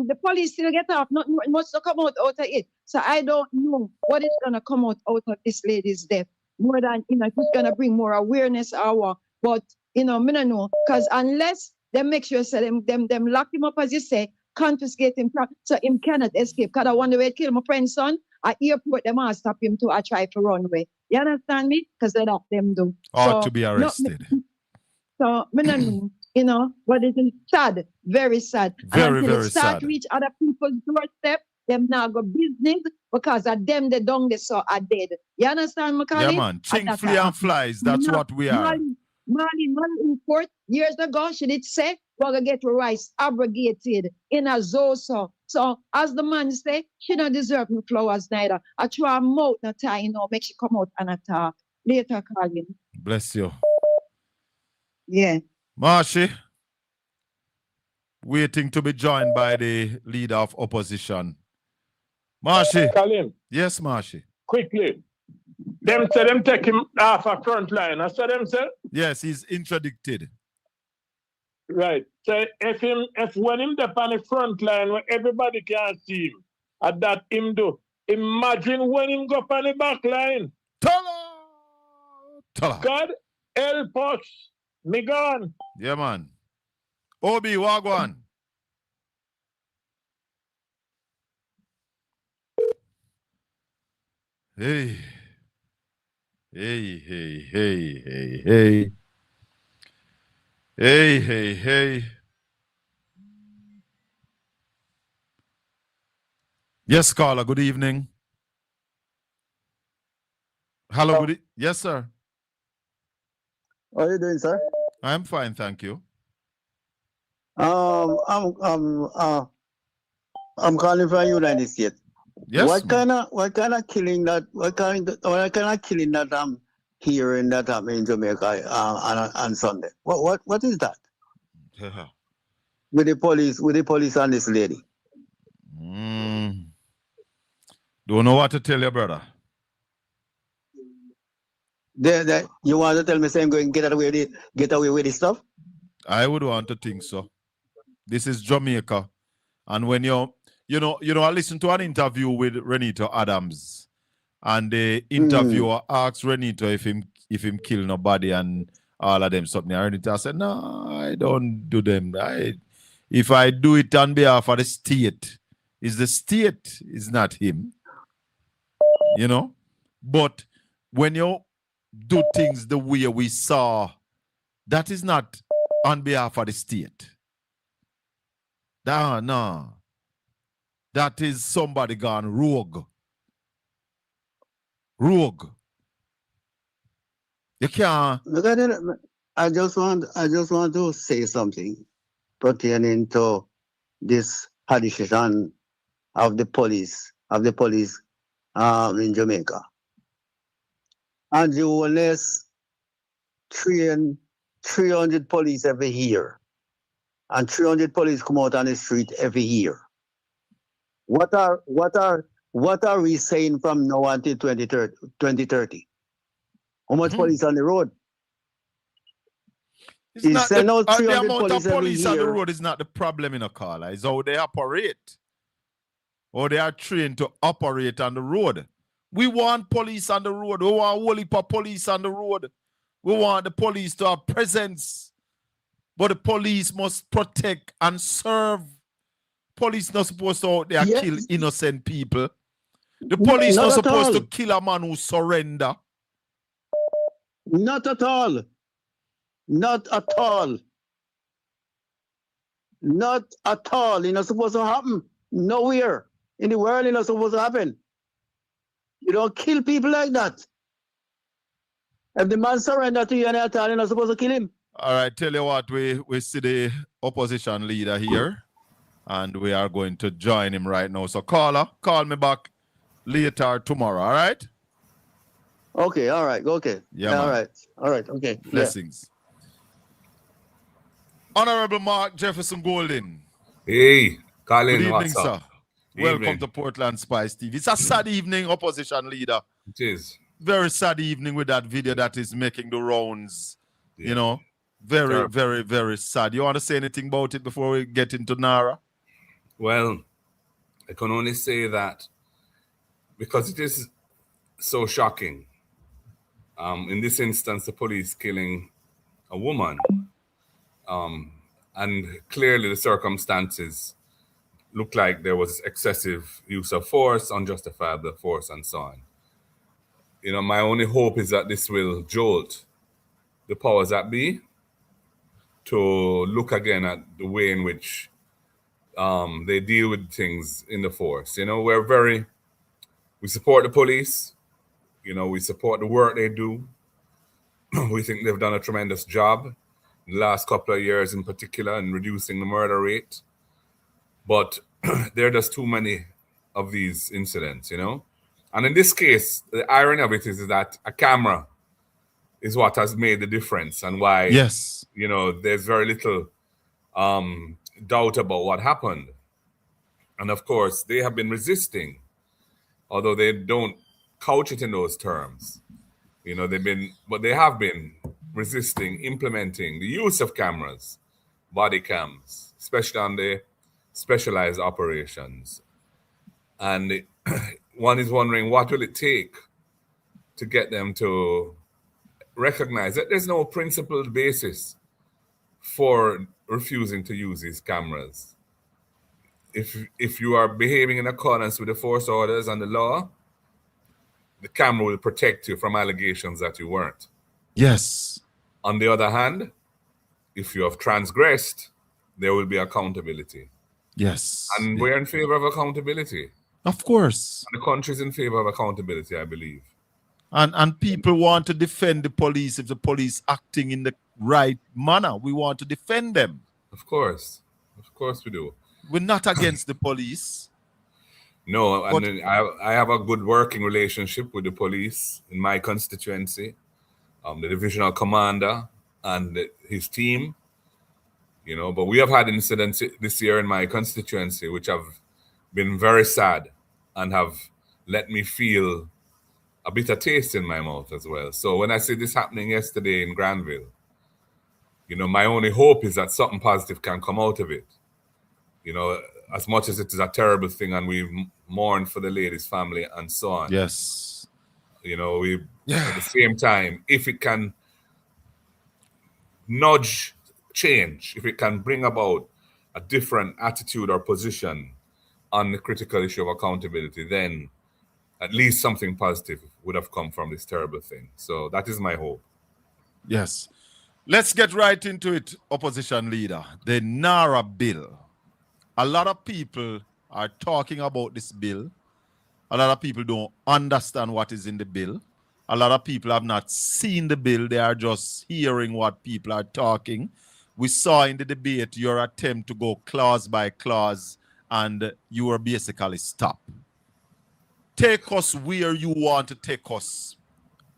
the police still get off, not much to come out of it. So I don't know what is going to come out of this lady's death. More than, it's going to bring more awareness or what. But, I don't know. Because unless they make sure so them lock him up, as you say, confiscate him, so him cannot escape. Because I wonder where kill my friend's son. At airport, they must stop him to try to run away. You understand me? Because they let them do. Or to be arrested. So, but it is sad, very sad. Very, and very start sad. To reach other people's doorstep, them now go business because of them, the dung they saw are dead. You understand, Macaulay? Yeah, man. Chink, flea, and flies. That's what we are. Marlene in court years ago, she did say, we're going to get rights abrogated in a zoso. So, as the man say, she don't deserve no flowers neither. I try her mouth, not tie, make she come out and attack. Later, call you. Bless you. Yeah. Marshy, waiting to be joined by the leader of opposition. Marshy. Colin. Yes, Marshy. Quickly. Them say them take him off a front line. That's what them say? Yes, he's interdicted. Right. So if when him up on the front line where everybody can see him, at that him do. Imagine when him go up on the back line. Tala. God help us. Me gone. Yeah, man. Obi, wagwan. Hey. Hey, hey, hey, hey, hey. Hey, hey, hey. Yes, caller, good evening. Hello, yes, sir. How are you doing, sir? I'm fine, thank you. I'm calling from United States. Yes. What kind of killing that? What kind of killing that I'm hearing that happened in Jamaica on Sunday? What is that? With the police and this lady. Don't know what to tell you, brother. You want to tell me saying going get away with this stuff? I would want to think so. This is Jamaica, and when I listened to an interview with Renito Adams, and the interviewer asked Renito if him kill nobody and all of them something. And Renito said, "No, I don't do them. If I do it on behalf of the state, it's the state, it's not him. But when you do things the way we saw, that is not on behalf of the state. No. That is somebody gone rogue. Rogue. You can't. I just want to say something pertaining to this addition of the police in Jamaica. And you will train 300 police every year. And 300 police come out on the street every year. What are we saying from now until 2030? How much police on the road? The amount of police on the road is not the problem in a car. It's how they operate. Or they are trained to operate on the road. We want police on the road. We want a whole heap of police on the road. We want the police to have presence. But the police must protect and serve. Police not supposed to out there kill innocent people. The police not supposed to kill a man who surrender. Not at all. Not at all. Not at all. It's not supposed to happen. Nowhere in the world it's not supposed to happen. You don't kill people like that. If the man surrender to you and you're not supposed to kill him. All right, tell you what, we see the opposition leader here, and we are going to join him right now. So caller, call me back later tomorrow, all right? Okay, all right, okay. Yeah, all right, okay. Blessings. Yeah. Honorable Mark Jefferson Golden. Hey, Colin, good evening, what's sir. up? Welcome to Portland Spice TV. It's a sad evening, opposition leader. It is. Very sad evening with that video that is making the rounds, Very, very, very sad. You want to say anything about it before we get into Nara? Well, I can only say that because it is so shocking. In this instance, the police killing a woman. And clearly the circumstances look like there was excessive use of force, unjustifiable force, and so on. My only hope is that this will jolt the powers that be to look again at the way in which they deal with things in the force. We support the police. We support the work they do. we think they've done a tremendous job in the last couple of years in particular in reducing the murder rate. But there are just too many of these incidents, you know? And in this case, the irony of it is that a camera is what has made the difference and why, Yes. you know, there's very little doubt about what happened. And of course, they have been resisting, although they don't couch it in those terms. You know, they have been resisting implementing the use of cameras, body cams, especially on the specialized operations. And one is wondering, what will it take to get them to recognize that there's no principled basis for refusing to use these cameras. If you are behaving in accordance with the force orders and the law, the camera will protect you from allegations that you weren't. Yes. On the other hand, if you have transgressed, there will be accountability. Yes. And we're in favor of accountability. Of course. And the country is in favor of accountability, I believe. And people want to defend the police if the police acting in the right manner. We want to defend them. Of course we do. We're not against the police. No, and I have a good working relationship with the police in my constituency, the divisional commander and his team. You know, but we have had incidents this year in my constituency which have been very sad and have let me feel a bitter taste in my mouth as well. So when I see this happening yesterday in Granville, you know, my only hope is that something positive can come out of it. You know, as much as it is a terrible thing and we mourn for the lady's family and so on. Yes. You know, at the same time, if it can nudge change, if it can bring about a different attitude or position on the critical issue of accountability, then at least something positive would have come from this terrible thing. So that is my hope. Yes. Let's get right into it, opposition leader. The NARA bill. A lot of people are talking about this bill. A lot of people don't understand what is in the bill. A lot of people have not seen the bill. They are just hearing what people are talking. We saw in the debate your attempt to go clause by clause, and you were basically stopped. Take us where you want to take us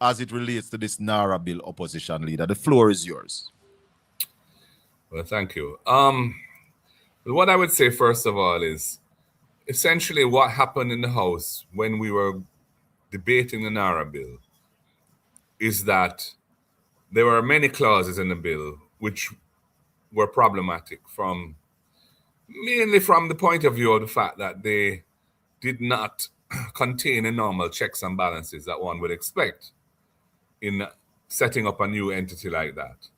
as it relates to this NARA bill, opposition leader. The floor is yours. Well, thank you. What I would say, first of all, is essentially what happened in the House when we were debating the NARA bill is that there were many clauses in the bill which were problematic mainly from the point of view of the fact that they did not contain the normal checks and balances that one would expect in setting up a new entity like that.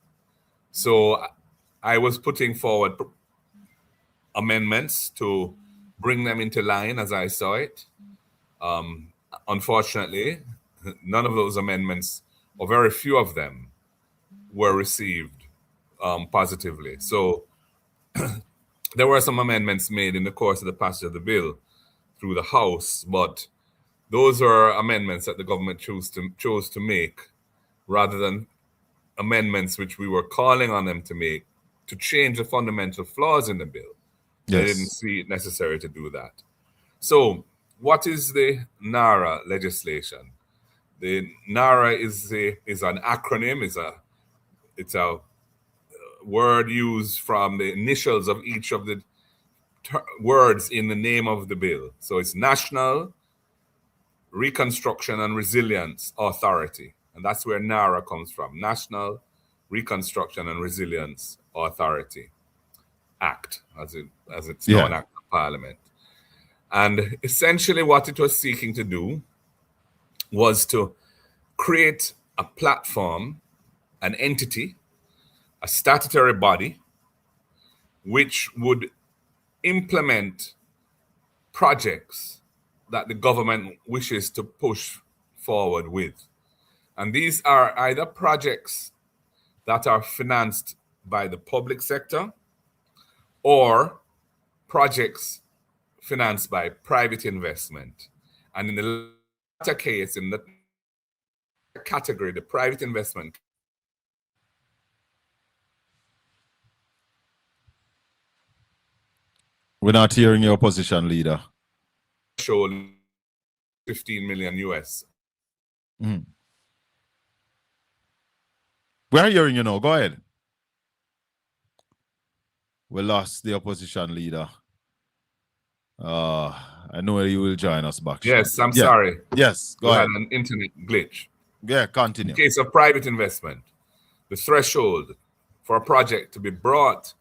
So I was putting forward amendments to bring them into line as I saw it. Unfortunately, none of those amendments, or very few of them, were received positively. So there were some amendments made in the course of the passage of the bill through the House, but those are amendments that the government chose to make rather than amendments which we were calling on them to make to change the fundamental flaws in the bill. They didn't see it necessary to do that. So what is the NARA legislation? The NARA is an acronym, it's a word used from the initials of each of the words in the name of the bill. So it's National Reconstruction and Resilience Authority. And that's where NARA comes from, National Reconstruction and Resilience Authority Act, as it's known, Act of Parliament. And essentially what it was seeking to do was to create a platform, an entity, a statutory body, which would implement projects that the government wishes to push forward with. And these are either projects that are financed by the public sector or projects financed by private investment. And in the latter case, in the category, the private investment We're not hearing your opposition leader. Show 15 million US. Mm. We're hearing you now. Go ahead. We lost the opposition leader. I know you will join us back. Yes, I'm Yeah. sorry. Yes, go We ahead. had an internet glitch. Yeah, continue. In case of private investment, the threshold for a project to be brought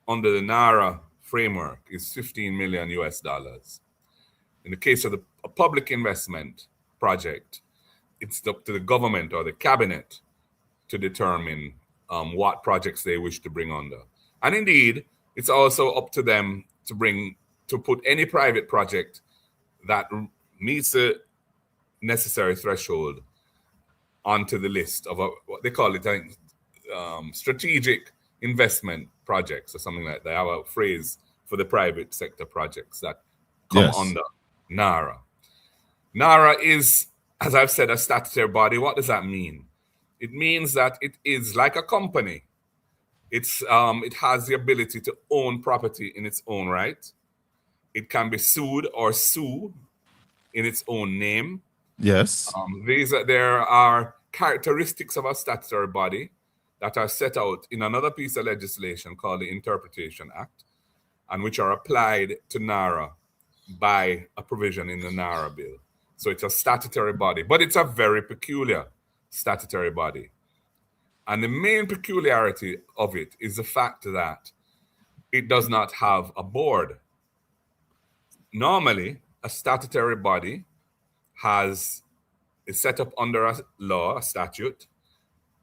under the NARA framework is 15 million US dollars. In the case of a public investment project, it's up to the government or the cabinet to determine what projects they wish to bring under. And indeed, it's also up to them to put any private project that meets the necessary threshold onto the list of what they call it, I think, strategic investment projects or something like that. They have a phrase for the private sector projects that come under NARA. NARA is, as I've said, a statutory body. What does that mean? It means that it is like a company. It has the ability to own property in its own right. It can be sued or sue in its own name. Yes. There are characteristics of a statutory body that are set out in another piece of legislation called the Interpretation Act, and which are applied to NARA by a provision in the NARA bill. So it's a statutory body, but it's a very peculiar statutory body. And the main peculiarity of it is the fact that it does not have a board. Normally, a statutory body is set up under a law, a statute,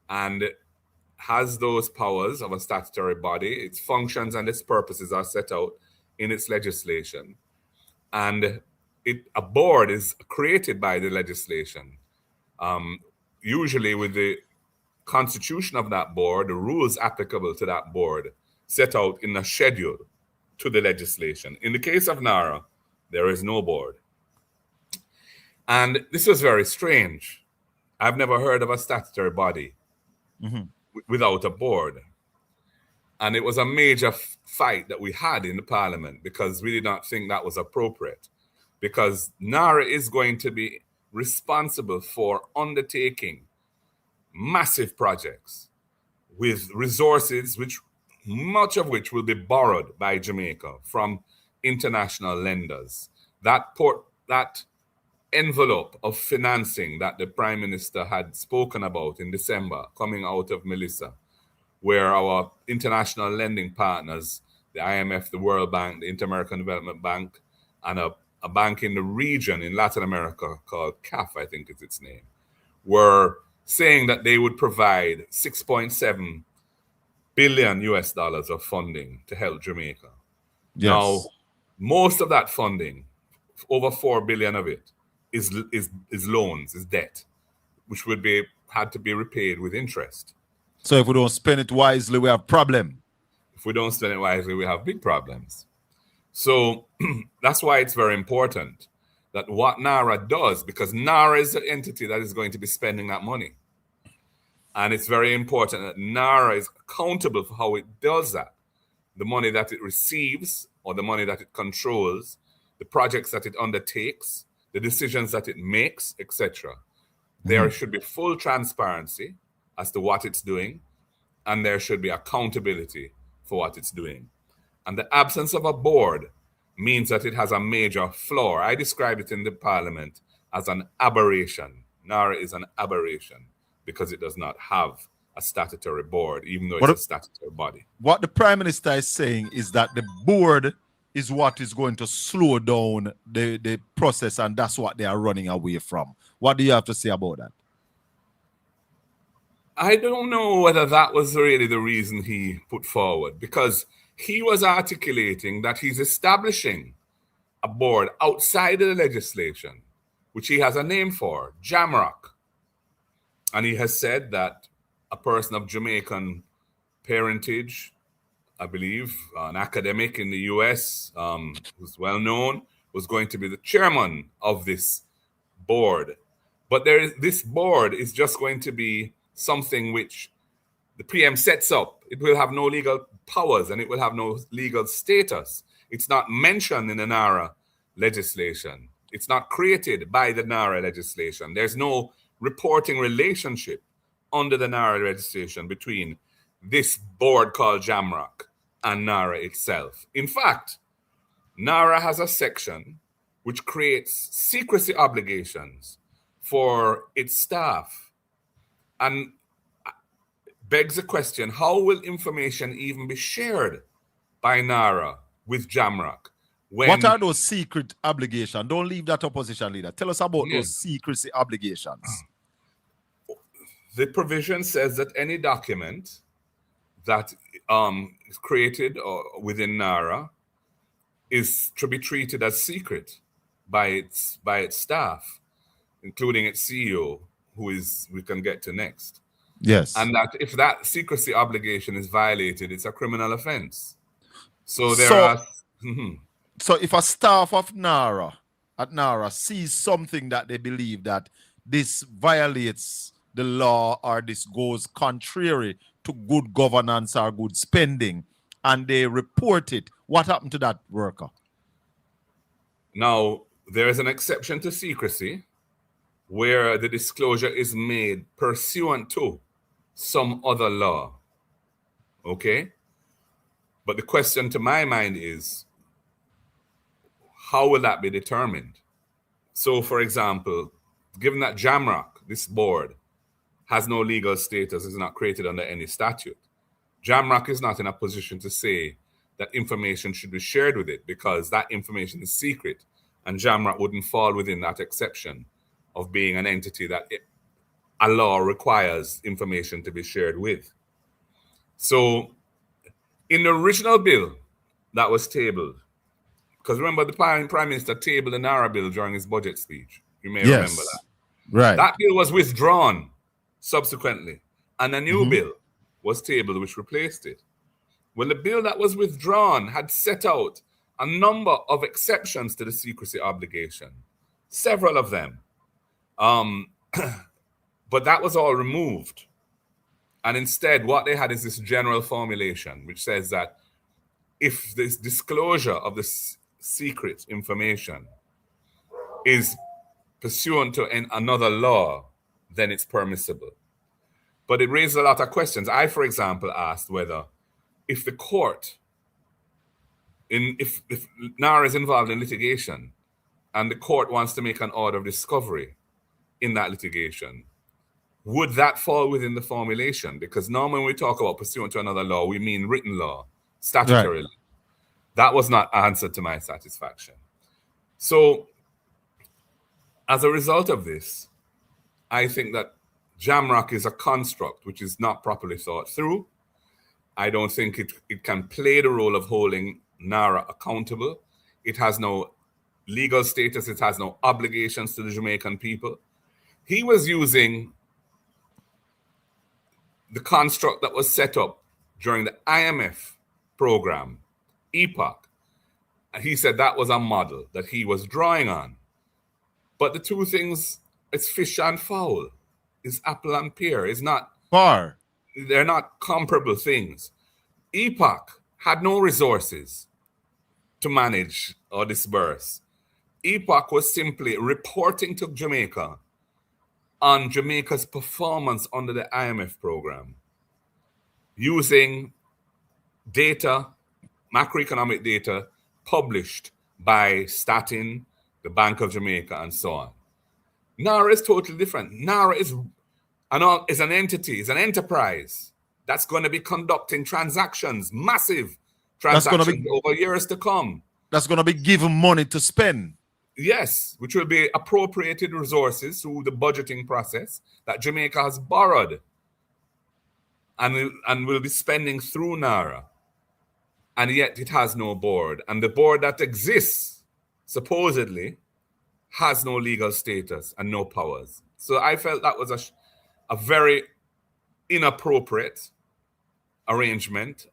and has those powers of a statutory body. Its functions and its purposes are set out in its legislation. And a board is created by the legislation, usually with the constitution of that board, the rules applicable to that board, set out in a schedule to the legislation. In the case of NARA, there is no board. And this was very strange. I've never heard of a statutory body without a board. And it was a major fight that we had in the parliament because we did not think that was appropriate. Because NARA is going to be responsible for undertaking massive projects with resources, much of which will be borrowed by Jamaica from international lenders. That envelope of financing that the Prime Minister had spoken about in December, coming out of Melissa, where our international lending partners, the IMF, the World Bank, the Inter-American Development Bank, and a bank in the region in Latin America called CAF, I think is its name, were saying that they would provide 6.7 billion US dollars of funding to help Jamaica. Yes. Now, most of that funding, over 4 billion of it, is loans, is debt, which had to be repaid with interest. So if we don't spend it wisely, we have problem. If we don't spend it wisely, we have big problems. So that's why it's very important that what NARA does, because NARA is the entity that is going to be spending that money. And it's very important that NARA is accountable for how it does that. The money that it receives or the money that it controls, the projects that it undertakes, the decisions that it makes, etc. There should be full transparency as to what it's doing, and there should be accountability for what it's doing. And the absence of a board means that it has a major flaw. I described it in the parliament as an aberration. NARA is an aberration because it does not have a statutory board, even though it's a statutory body. What the Prime Minister is saying is that the board is what is going to slow down the process, and that's what they are running away from. What do you have to say about that? I don't know whether that was really the reason he put forward, because he was articulating that he's establishing a board outside of the legislation, which he has a name for, Jamrock. And he has said that a person of Jamaican parentage, I believe, an academic in the US, who's well known, was going to be the chairman of this board. But this board is just going to be something which the PM sets up. It will have no legal powers and it will have no legal status. It's not mentioned in the NARA legislation. It's not created by the NARA legislation. There's no reporting relationship under the NARA legislation between this board called JAMROC and NARA itself. In fact, NARA has a section which creates secrecy obligations for its staff and begs the question, how will information even be shared by NARA with JAMROC? What are those secret obligations? Don't leave that, opposition leader. Tell us about Yeah. those secrecy obligations. The provision says that any document that is created or within NARA is to be treated as secret by its staff, including its CEO, who is we can get to next. Yes. And that if that secrecy obligation is violated, it's a criminal offense. So there So- are. Mhm. So if a staff of NARA at NARA sees something that they believe that this violates the law or this goes contrary to good governance or good spending, and they report it, what happened to that worker? Now, there is an exception to secrecy where the disclosure is made pursuant to some other law. Okay? But the question to my mind is, how will that be determined? So, for example, given that JAMROC, this board, has no legal status, is not created under any statute, JAMROC is not in a position to say that information should be shared with it because that information is secret, and JAMROC wouldn't fall within that exception of being an entity that a law requires information to be shared with. So, in the original bill that was tabled, because remember the Prime Minister tabled the NARA bill during his budget speech. You may remember that. Right. That bill was withdrawn subsequently, and a new bill was tabled which replaced it. Well, the bill that was withdrawn had set out a number of exceptions to the secrecy obligation, several of them. But that was all removed. And instead, what they had is this general formulation, which says that if this disclosure of this secret information is pursuant to another law, then it's permissible. But it raises a lot of questions. I, for example, asked whether if the court, if NARA is involved in litigation and the court wants to make an order of discovery in that litigation, would that fall within the formulation? Because normally when we talk about pursuant to another law, we mean written law, statutory law. That was not answered to my satisfaction. So as a result of this, I think that JAMROC is a construct which is not properly thought through. I don't think it can play the role of holding NARA accountable. It has no legal status. It has no obligations to the Jamaican people. He was using the construct that was set up during the IMF program, EPOC. And he said that was a model that he was drawing on. But the two things, it's fish and fowl. It's apple and pear. It's not far. They're not comparable things. EPOC had no resources to manage or disperse. EPOC was simply reporting to Jamaica on Jamaica's performance under the IMF program using data, macroeconomic data published by Statin, the Bank of Jamaica, and so on. NARA is totally different. NARA is an entity, is an enterprise that's going to be conducting transactions, massive transactions over years to come. That's going to be given money to spend. Yes, which will be appropriated resources through the budgeting process that Jamaica has borrowed and will be spending through NARA. And yet it has no board. And the board that exists, supposedly, has no legal status and no powers. So I felt that was a very inappropriate arrangement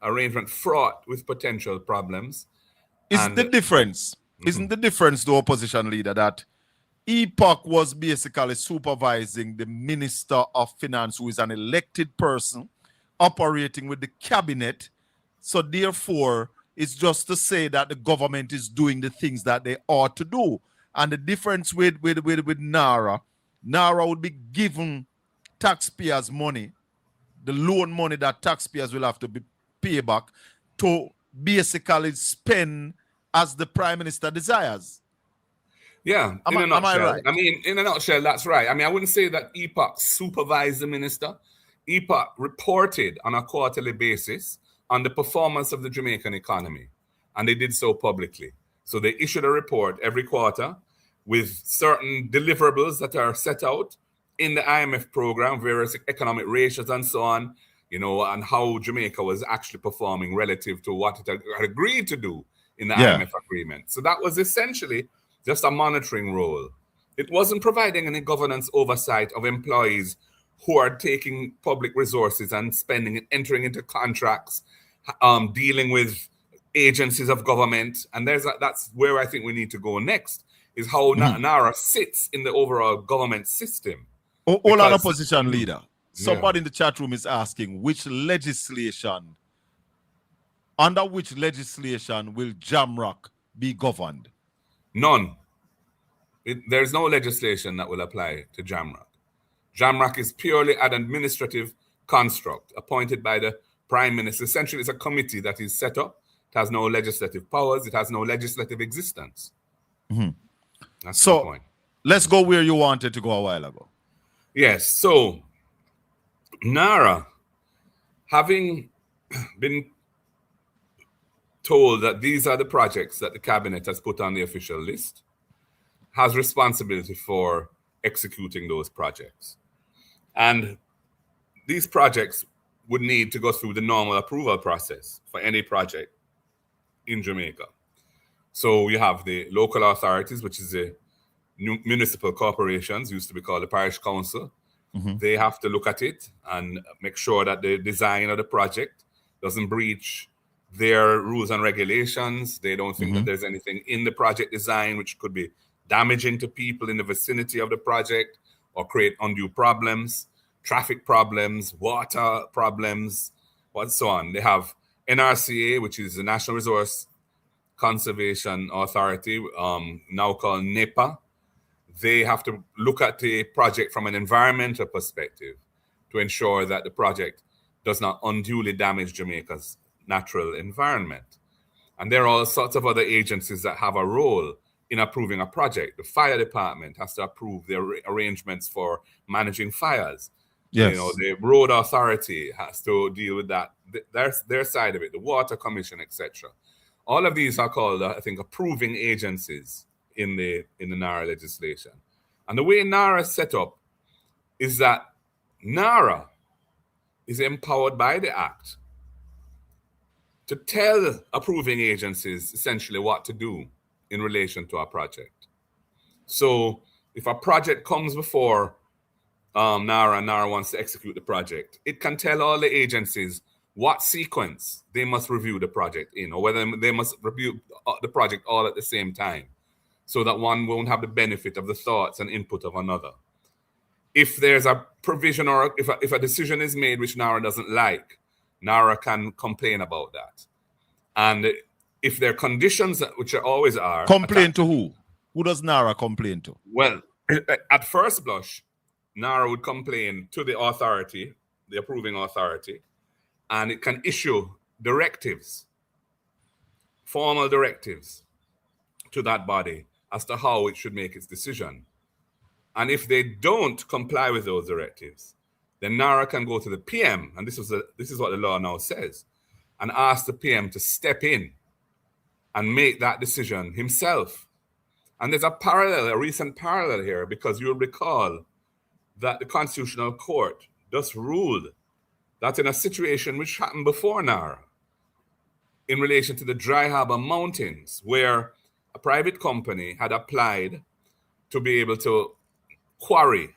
fraught with potential problems. Isn't the difference, the opposition leader, that EPOC was basically supervising the Minister of Finance, who is an elected person, operating with the cabinet. So therefore, is just to say that the government is doing the things that they ought to do. And the difference with NARA would be given taxpayers money, the loan money that taxpayers will have to be pay back to basically spend as the Prime Minister desires. Yeah, am I right? I mean, in a nutshell, that's right. I mean, I wouldn't say that EPOC supervised the minister. EPOC reported on a quarterly basis on the performance of the Jamaican economy, and they did so publicly. So they issued a report every quarter with certain deliverables that are set out in the IMF program, various economic ratios and so on, you know, and how Jamaica was actually performing relative to what it had agreed to do in the IMF agreement. So that was essentially just a monitoring role. It wasn't providing any governance oversight of employees who are taking public resources and spending it, entering into contracts, dealing with agencies of government. And that's where I think we need to go next, is how NARA sits in the overall government system. Hold on, opposition leader. Somebody in the chat room is asking, under which legislation will Jamrock be governed? None. There's no legislation that will apply to Jamrock. Jamrock is purely an administrative construct appointed by the Prime Minister. Essentially, it's a committee that is set up. It has no legislative powers. It has no legislative existence. That's the point. Let's go where you wanted to go a while ago. Yes. So, NARA, having been told that these are the projects that the cabinet has put on the official list, has responsibility for executing those projects. And these projects would need to go through the normal approval process for any project in Jamaica. So you have the local authorities, which is the municipal corporations, used to be called the parish council. They have to look at it and make sure that the design of the project doesn't breach their rules and regulations. They don't think that there's anything in the project design which could be damaging to people in the vicinity of the project or create undue problems, traffic problems, water problems, and so on. They have NRCA, which is the National Resource Conservation Authority, now called NEPA. They have to look at the project from an environmental perspective to ensure that the project does not unduly damage Jamaica's natural environment. And there are all sorts of other agencies that have a role in approving a project. The fire department has to approve the arrangements for managing fires. Yes. You know, the road authority has to deal with that, their side of it, the water commission, etc. All of these are called, I think, approving agencies in the NARA legislation. And the way NARA is set up is that NARA is empowered by the Act to tell approving agencies essentially what to do in relation to a project. So if a project comes before NARA and NARA wants to execute the project, it can tell all the agencies what sequence they must review the project in, or whether they must review the project all at the same time, so that one won't have the benefit of the thoughts and input of another. If there's a provision or if a decision is made which NARA doesn't like, NARA can complain about that. And if there are conditions, which there always are... Complain to who? Who does NARA complain to? Well, at first blush, NARA would complain to the authority, the approving authority, and it can issue directives, formal directives to that body as to how it should make its decision. And if they don't comply with those directives, then NARA can go to the PM, and this is what the law now says, and ask the PM to step in and make that decision himself. And there's a recent parallel here, because you'll recall that the Constitutional Court just ruled that in a situation which happened before NARA, in relation to the Dry Harbor Mountains, where a private company had applied to be able to quarry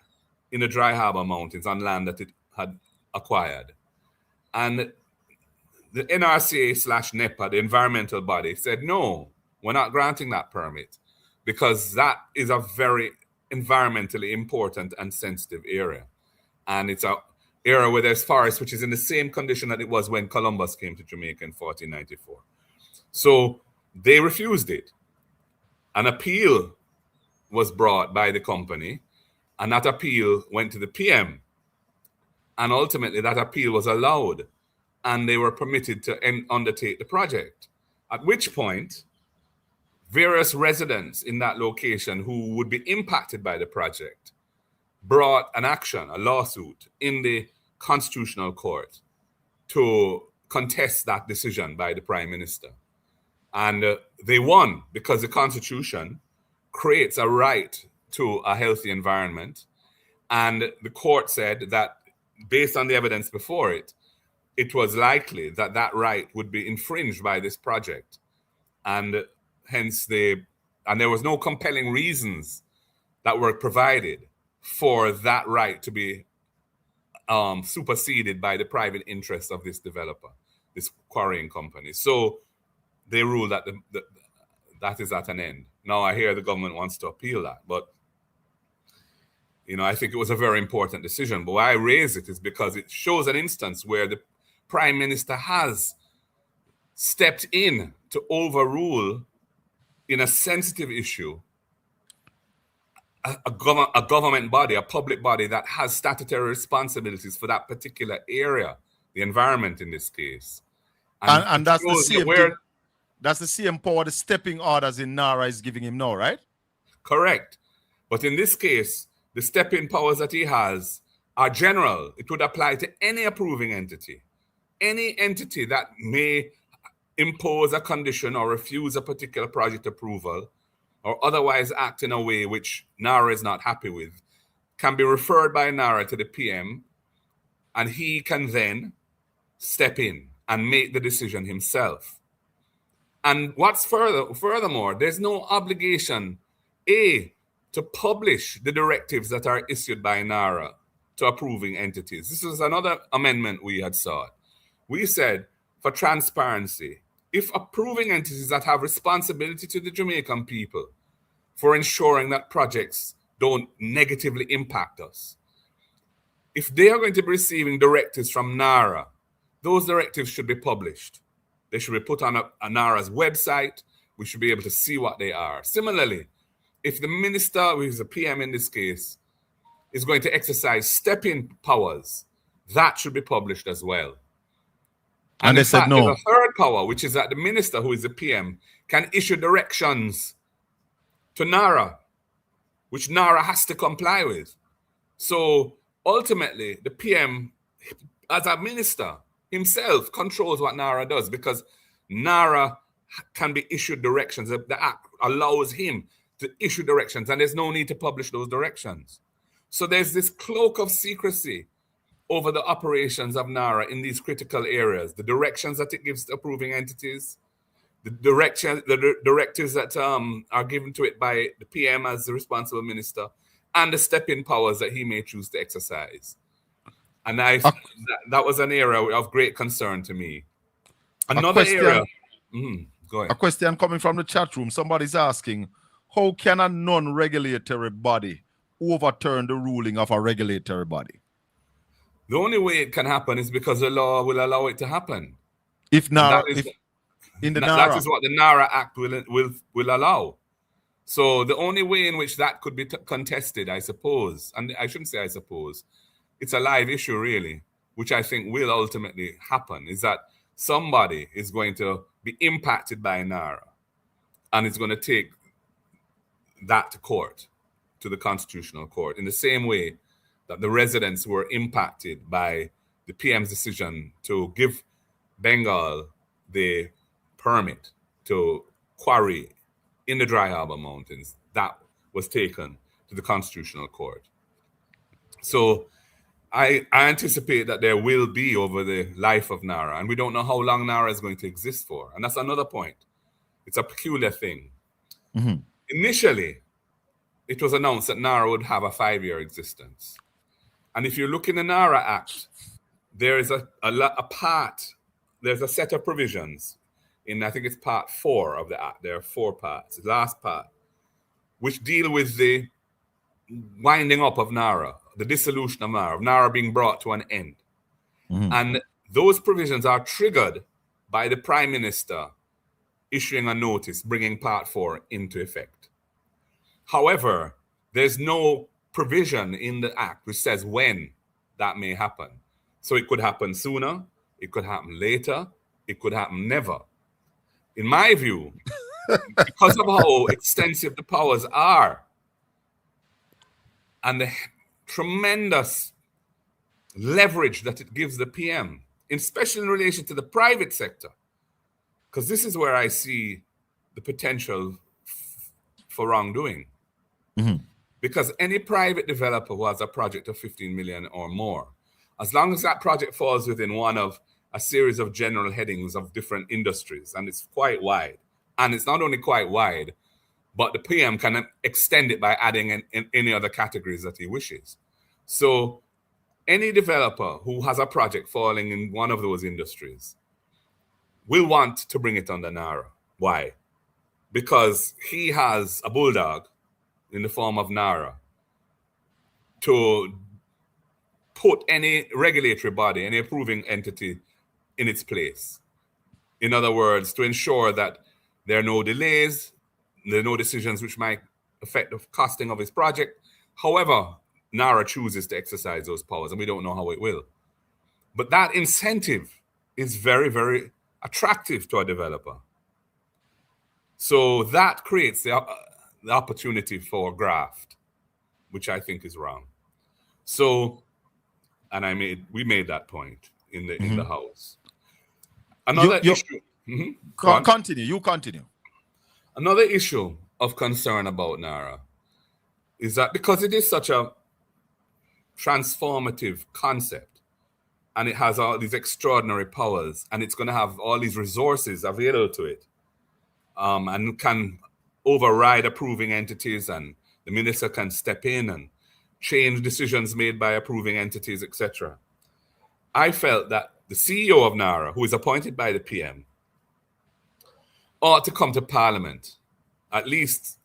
in the Dry Harbor Mountains on land that it had acquired. And the NRCA/NEPA, the environmental body, said, no, we're not granting that permit, because that is a very environmentally important and sensitive area. And it's an area where there's forest, which is in the same condition that it was when Columbus came to Jamaica in 1494. So they refused it. An appeal was brought by the company, and that appeal went to the PM. And ultimately, that appeal was allowed, and they were permitted to undertake the project. At which point, various residents in that location who would be impacted by the project brought an action, a lawsuit, in the Constitutional Court to contest that decision by the Prime Minister. And they won because the Constitution creates a right to a healthy environment. And the court said that based on the evidence before it, it was likely that that right would be infringed by this project. And hence there was no compelling reasons that were provided for that right to be superseded by the private interests of this developer, this quarrying company. So they ruled that that is at an end. Now I hear the government wants to appeal that, but I think it was a very important decision. But why I raise it is because it shows an instance where the Prime Minister has stepped in to overrule, in a sensitive issue, a government body, a public body that has statutory responsibilities for that particular area, the environment in this case. And that's the same thing. That's the same power the stepping orders in NARA is giving him now, right? Correct. But in this case, the stepping powers that he has are general. It would apply to any approving entity. Any entity that may impose a condition or refuse a particular project approval or otherwise act in a way which NARA is not happy with can be referred by NARA to the PM, and he can then step in and make the decision himself. And what's furthermore, there's no obligation, to publish the directives that are issued by NARA to approving entities. This is another amendment we had sought. We said, for transparency, if approving entities that have responsibility to the Jamaican people for ensuring that projects don't negatively impact us, if they are going to be receiving directives from NARA, those directives should be published. They should be put on a NARA's website. We should be able to see what they are. Similarly, if the minister, who is a PM in this case, is going to exercise stepping powers, that should be published as well. And they said no. There's a third power, which is that the minister, who is the PM, can issue directions to NARA, which NARA has to comply with. So ultimately, the PM, as a minister, himself controls what NARA does, because NARA can be issued directions. The act allows him to issue directions, and there's no need to publish those directions. So there's this cloak of secrecy over the operations of NARA in these critical areas, the directions that it gives to approving entities, the directives that are given to it by the PM as the responsible minister, and the step-in powers that he may choose to exercise. And that was an area of great concern to me. Another area. Go ahead. A question coming from the chat room. Somebody's asking, how can a non-regulatory body overturn the ruling of a regulatory body? The only way it can happen is because the law will allow it to happen. If NARA, that is what the NARA Act will allow. So the only way in which that could be contested, I suppose, and I shouldn't say I suppose, it's a live issue really, which I think will ultimately happen, is that somebody is going to be impacted by NARA and it's going to take that to court, to the Constitutional Court, in the same way that the residents were impacted by the PM's decision to give Bengal the permit to quarry in the Dry Harbor Mountains. That was taken to the Constitutional Court. So I anticipate that there will be, over the life of NARA, and we don't know how long NARA is going to exist for. And that's another point. It's a peculiar thing. Mm-hmm. Initially, it was announced that NARA would have a 5-year existence. And if you look in the NARA Act, there is a part, there's a set of provisions in, I think it's part 4 of the Act. There are 4 parts, the last part, which deal with the winding up of NARA, the dissolution of NARA being brought to an end. Mm-hmm. And those provisions are triggered by the Prime Minister issuing a notice bringing Part 4 into effect. However, there's no provision in the Act which says when that may happen. So it could happen sooner, it could happen later, it could happen never. In my view, because of how extensive the powers are and the tremendous leverage that it gives the PM, especially in relation to the private sector, because this is where I see the potential for wrongdoing. Because any private developer who has a project of 15 million or more, as long as that project falls within one of a series of general headings of different industries, and it's quite wide, and it's not only quite wide, but the PM can extend it by adding in any other categories that he wishes. So any developer who has a project falling in one of those industries will want to bring it under NARA. Why? Because he has a bulldog in the form of NARA to put any regulatory body, any approving entity in its place. In other words, to ensure that there are no delays, there are no decisions which might affect the costing of his project. However, NARA chooses to exercise those powers, and we don't know how it will. But that incentive is very, very attractive to a developer. So that creates the opportunity for graft, which I think is wrong. So, and we made that point in the House. Another issue. Continue. You continue. Another issue of concern about NARA is that because it is such a transformative concept and it has all these extraordinary powers and it's going to have all these resources available to it, and can override approving entities, and the minister can step in and change decisions made by approving entities, etc. I felt that the CEO of NARA, who is appointed by the PM, ought to come to Parliament at least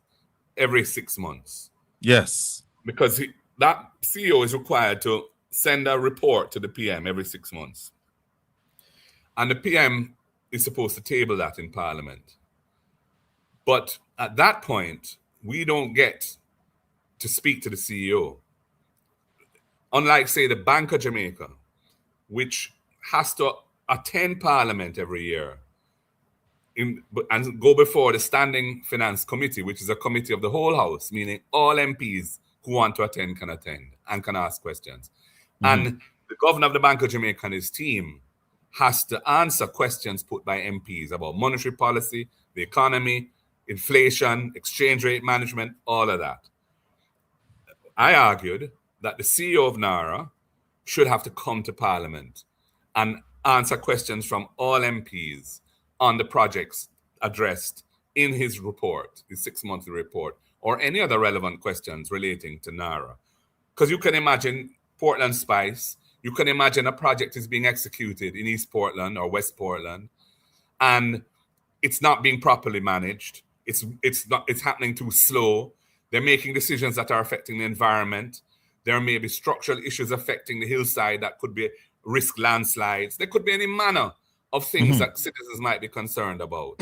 every 6 months. Yes. Because that CEO is required to send a report to the PM every 6 months. And the PM is supposed to table that in Parliament. But at that point, we don't get to speak to the CEO. Unlike, say, the Bank of Jamaica, which has to attend Parliament every year and go before the Standing Finance Committee, which is a committee of the whole House, meaning all MPs who want to attend and can ask questions. And the governor of the Bank of Jamaica and his team has to answer questions put by MPs about monetary policy, the economy, inflation, exchange rate management, all of that. I argued that the CEO of NARA should have to come to Parliament and answer questions from all MPs on the projects addressed in his report, his 6-monthly report, or any other relevant questions relating to NARA. Because you can imagine Portland Spice, you can imagine a project is being executed in East Portland or West Portland, and it's not being properly managed. It's happening too slow. They're making decisions that are affecting the environment. There may be structural issues affecting the hillside that could be risk landslides. There could be any manner of things that citizens might be concerned about.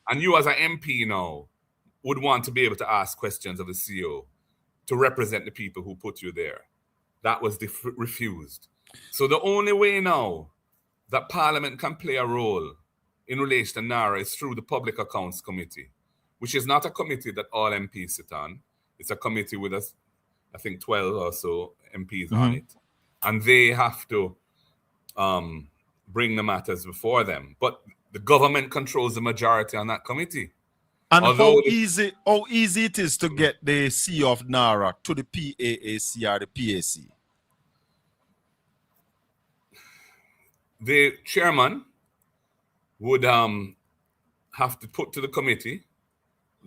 And you as an MP now would want to be able to ask questions of the CEO to represent the people who put you there. That was refused. So the only way now that Parliament can play a role in relation to NARA is through the Public Accounts Committee, which is not a committee that all MPs sit on. It's a committee with I think 12 or so MPs on it. And they have to bring the matters before them. But the government controls the majority on that committee. And how easy it is to get the CEO of NARA to the PAAC or the PAC? The chairman would have to put to the committee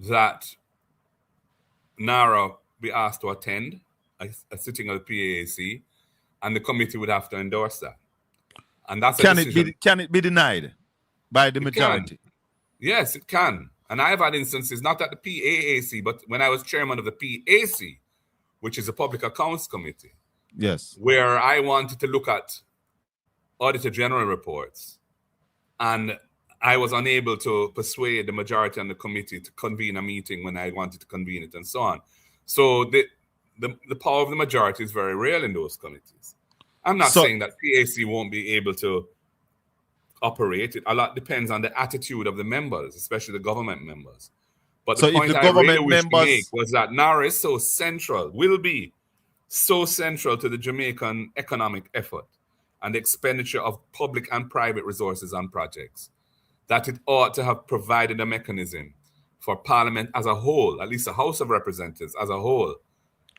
that NARA be asked to attend a sitting of the PAAC, and the committee would have to endorse that. And that's can it be denied by the majority? Yes, it can. And I've had instances, not at the PAAC, but when I was chairman of the PAC, which is a Public Accounts Committee. Yes. Where I wanted to look at Auditor General reports and I was unable to persuade the majority on the committee to convene a meeting when I wanted to convene it and so on. So the power of the majority is very real in those committees. I'm not saying that PAC won't be able to operate. A lot depends on the attitude of the members, especially the government members. But the point I really wish to make was that NARA is so central, will be so central to the Jamaican economic effort and the expenditure of public and private resources on projects, that it ought to have provided a mechanism for Parliament as a whole, at least the House of Representatives as a whole,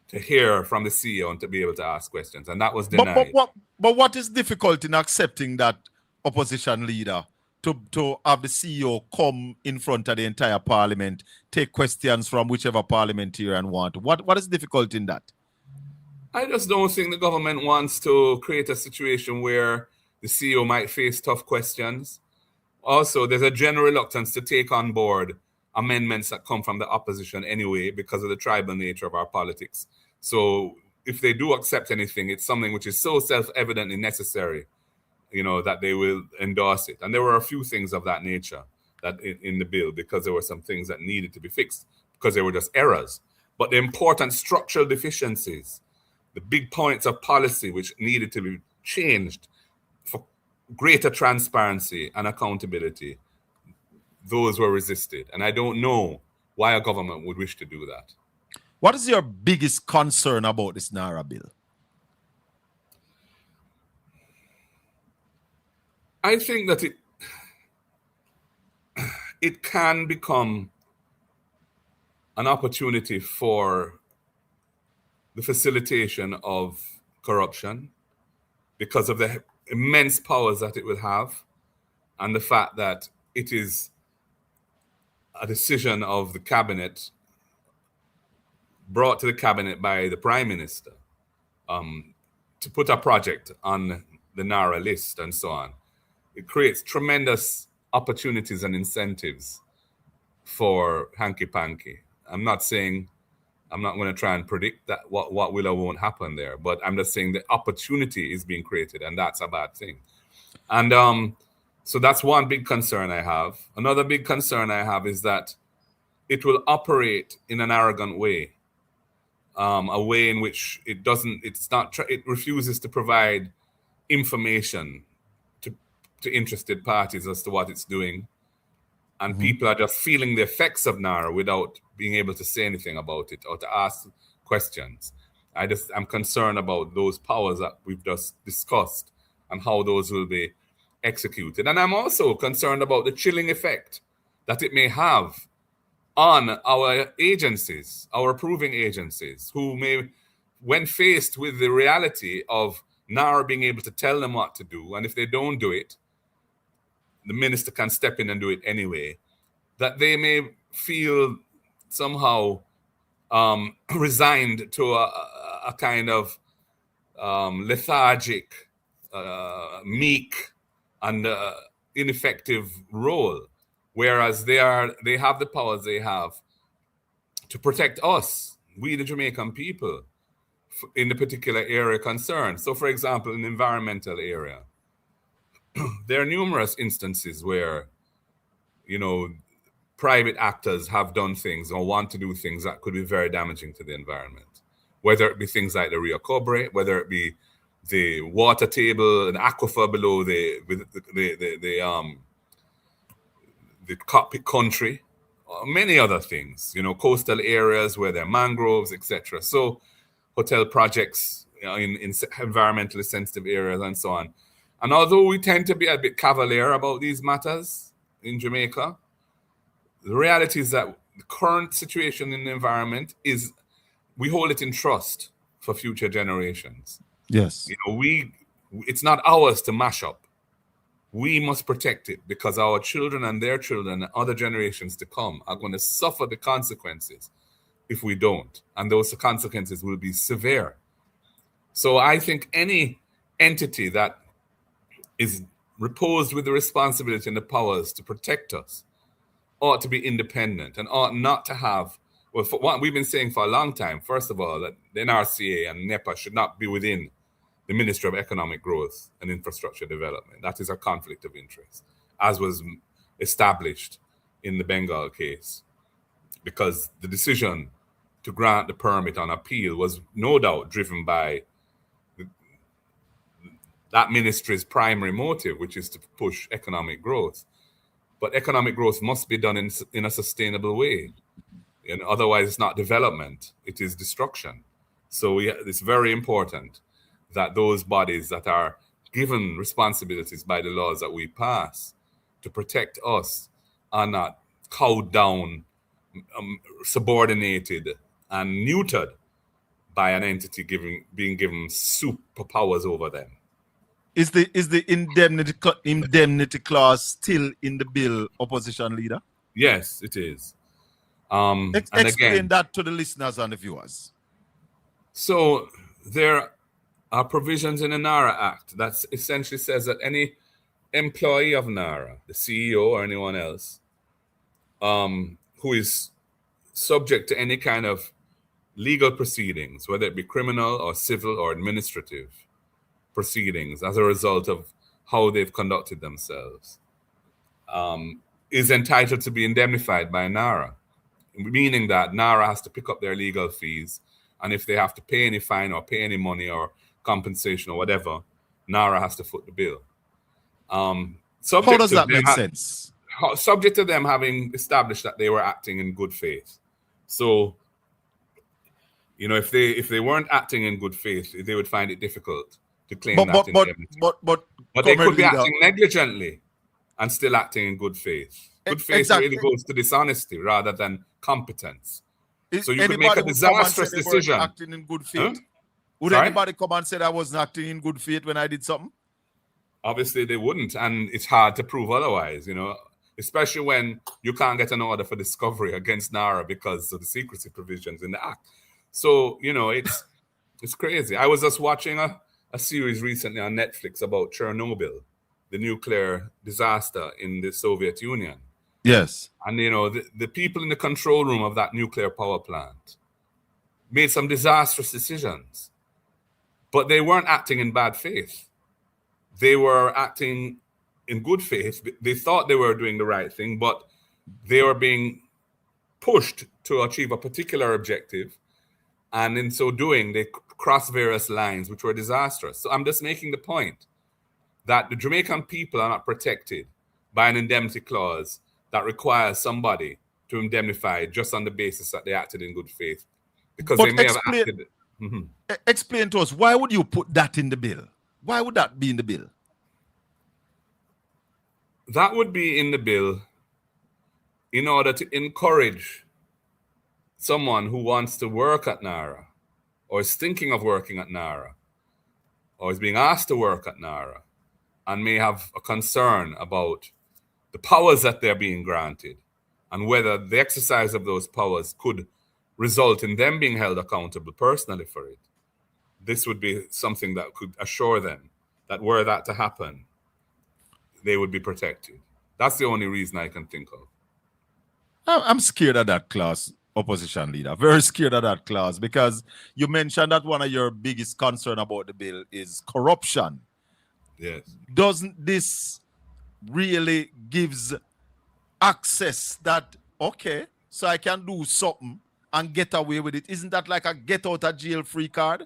to hear from the CEO and to be able to ask questions. And that was denied. But what is difficult in accepting that opposition leader to have the CEO come in front of the entire Parliament, take questions from whichever parliamentarian want? What is difficult in that? I just don't think the government wants to create a situation where the CEO might face tough questions. Also, there's a general reluctance to take on board amendments that come from the opposition anyway because of the tribal nature of our politics. So if they do accept anything, it's something which is so self-evidently necessary, that they will endorse it. And there were a few things of that nature that in the bill, because there were some things that needed to be fixed because they were just errors. But the important structural deficiencies, the big points of policy which needed to be changed for greater transparency and accountability, those were resisted. And I don't know why a government would wish to do that. What is your biggest concern about this NARA bill? I think that it can become an opportunity for the facilitation of corruption because of the immense powers that it will have and the fact that it is a decision of the cabinet, brought to the cabinet by the Prime Minister, to put a project on the NARA list and so on. It creates tremendous opportunities and incentives for hanky-panky. I'm not going to try and predict that what will or won't happen there, but I'm just saying the opportunity is being created, and that's a bad thing. And so that's one big concern I have. Another big concern I have is that it will operate in an arrogant way, a way in which it refuses to provide information to interested parties as to what it's doing. And people are just feeling the effects of NARA without being able to say anything about it or to ask questions. I'm concerned about those powers that we've just discussed and how those will be executed. And I'm also concerned about the chilling effect that it may have on our agencies, our approving agencies, who may, when faced with the reality of NARA being able to tell them what to do, and if they don't do it, the minister can step in and do it anyway, that they may feel somehow resigned to a kind of lethargic, meek, and ineffective role, whereas they have the powers they have to protect us, we the Jamaican people, in the particular area concerned. So, for example, in the environmental area, there are numerous instances where, private actors have done things or want to do things that could be very damaging to the environment, whether it be things like the Rio Cobre, whether it be the water table and aquifer below the cockpit country, many other things, coastal areas where there are mangroves, etc. So hotel projects in environmentally sensitive areas and so on. And although we tend to be a bit cavalier about these matters in Jamaica, the reality is that the current situation in the environment is we hold it in trust for future generations. Yes. It's not ours to mash up. We must protect it because our children and their children and other generations to come are going to suffer the consequences if we don't. And those consequences will be severe. So I think any entity that is reposed with the responsibility and the powers to protect us ought to be independent and ought not to have, well, for what we've been saying for a long time, first of all, that the NRCA and NEPA should not be within the Ministry of Economic Growth and Infrastructure Development. That is a conflict of interest, as was established in the Bengal case, because the decision to grant the permit on appeal was no doubt driven by that ministry's primary motive, which is to push economic growth. But economic growth must be done in a sustainable way. And otherwise, it's not development, it is destruction. So it's very important that those bodies that are given responsibilities by the laws that we pass to protect us are not cowed down, subordinated, and neutered by an entity being given superpowers over them. Is the indemnity clause still in the bill, opposition leader? Yes, it is. Explain that to the listeners and the viewers. So there are provisions in the NARA Act that essentially says that any employee of NARA, the CEO or anyone else, who is subject to any kind of legal proceedings, whether it be criminal or civil or administrative proceedings as a result of how they've conducted themselves, is entitled to be indemnified by NARA, meaning that NARA has to pick up their legal fees, and if they have to pay any fine or pay any money or compensation or whatever, NARA has to foot the bill. How does that make sense? Subject to them having established that they were acting in good faith. So, if they weren't acting in good faith, they would find it difficult to claim that indemnity. But they could be acting negligently and still acting in good faith. Good faith really goes to dishonesty rather than competence. So you could make a disastrous decision. Acting in good faith? Would anybody come and say that I wasn't acting in good faith when I did something? Obviously they wouldn't, and it's hard to prove otherwise, especially when you can't get an order for discovery against NARA because of the secrecy provisions in the Act. So, it's crazy. I was just watching a series recently on Netflix about Chernobyl, the nuclear disaster in the Soviet Union. Yes. And, the people in the control room of that nuclear power plant made some disastrous decisions, but they weren't acting in bad faith. They were acting in good faith. They thought they were doing the right thing, but they were being pushed to achieve a particular objective. And in so doing, they crossed various lines, which were disastrous. So I'm just making the point that the Jamaican people are not protected by an indemnity clause that requires somebody to indemnify just on the basis that they acted in good faith. Because they may have acted. Explain to us, why would you put that in the bill? Why would that be in the bill? That would be in the bill in order to encourage someone who wants to work at NARA or is thinking of working at NARA or is being asked to work at NARA and may have a concern about the powers that they're being granted and whether the exercise of those powers could result in them being held accountable personally for it. This would be something that could assure them that were that to happen, they would be protected. That's the only reason I can think of. I'm scared of that clause, opposition leader. Very scared of that clause, because you mentioned that one of your biggest concern about the bill is corruption. Yes. Doesn't this really gives access that, okay, so I can do something and get away with it? Isn't that like a get out of jail free card?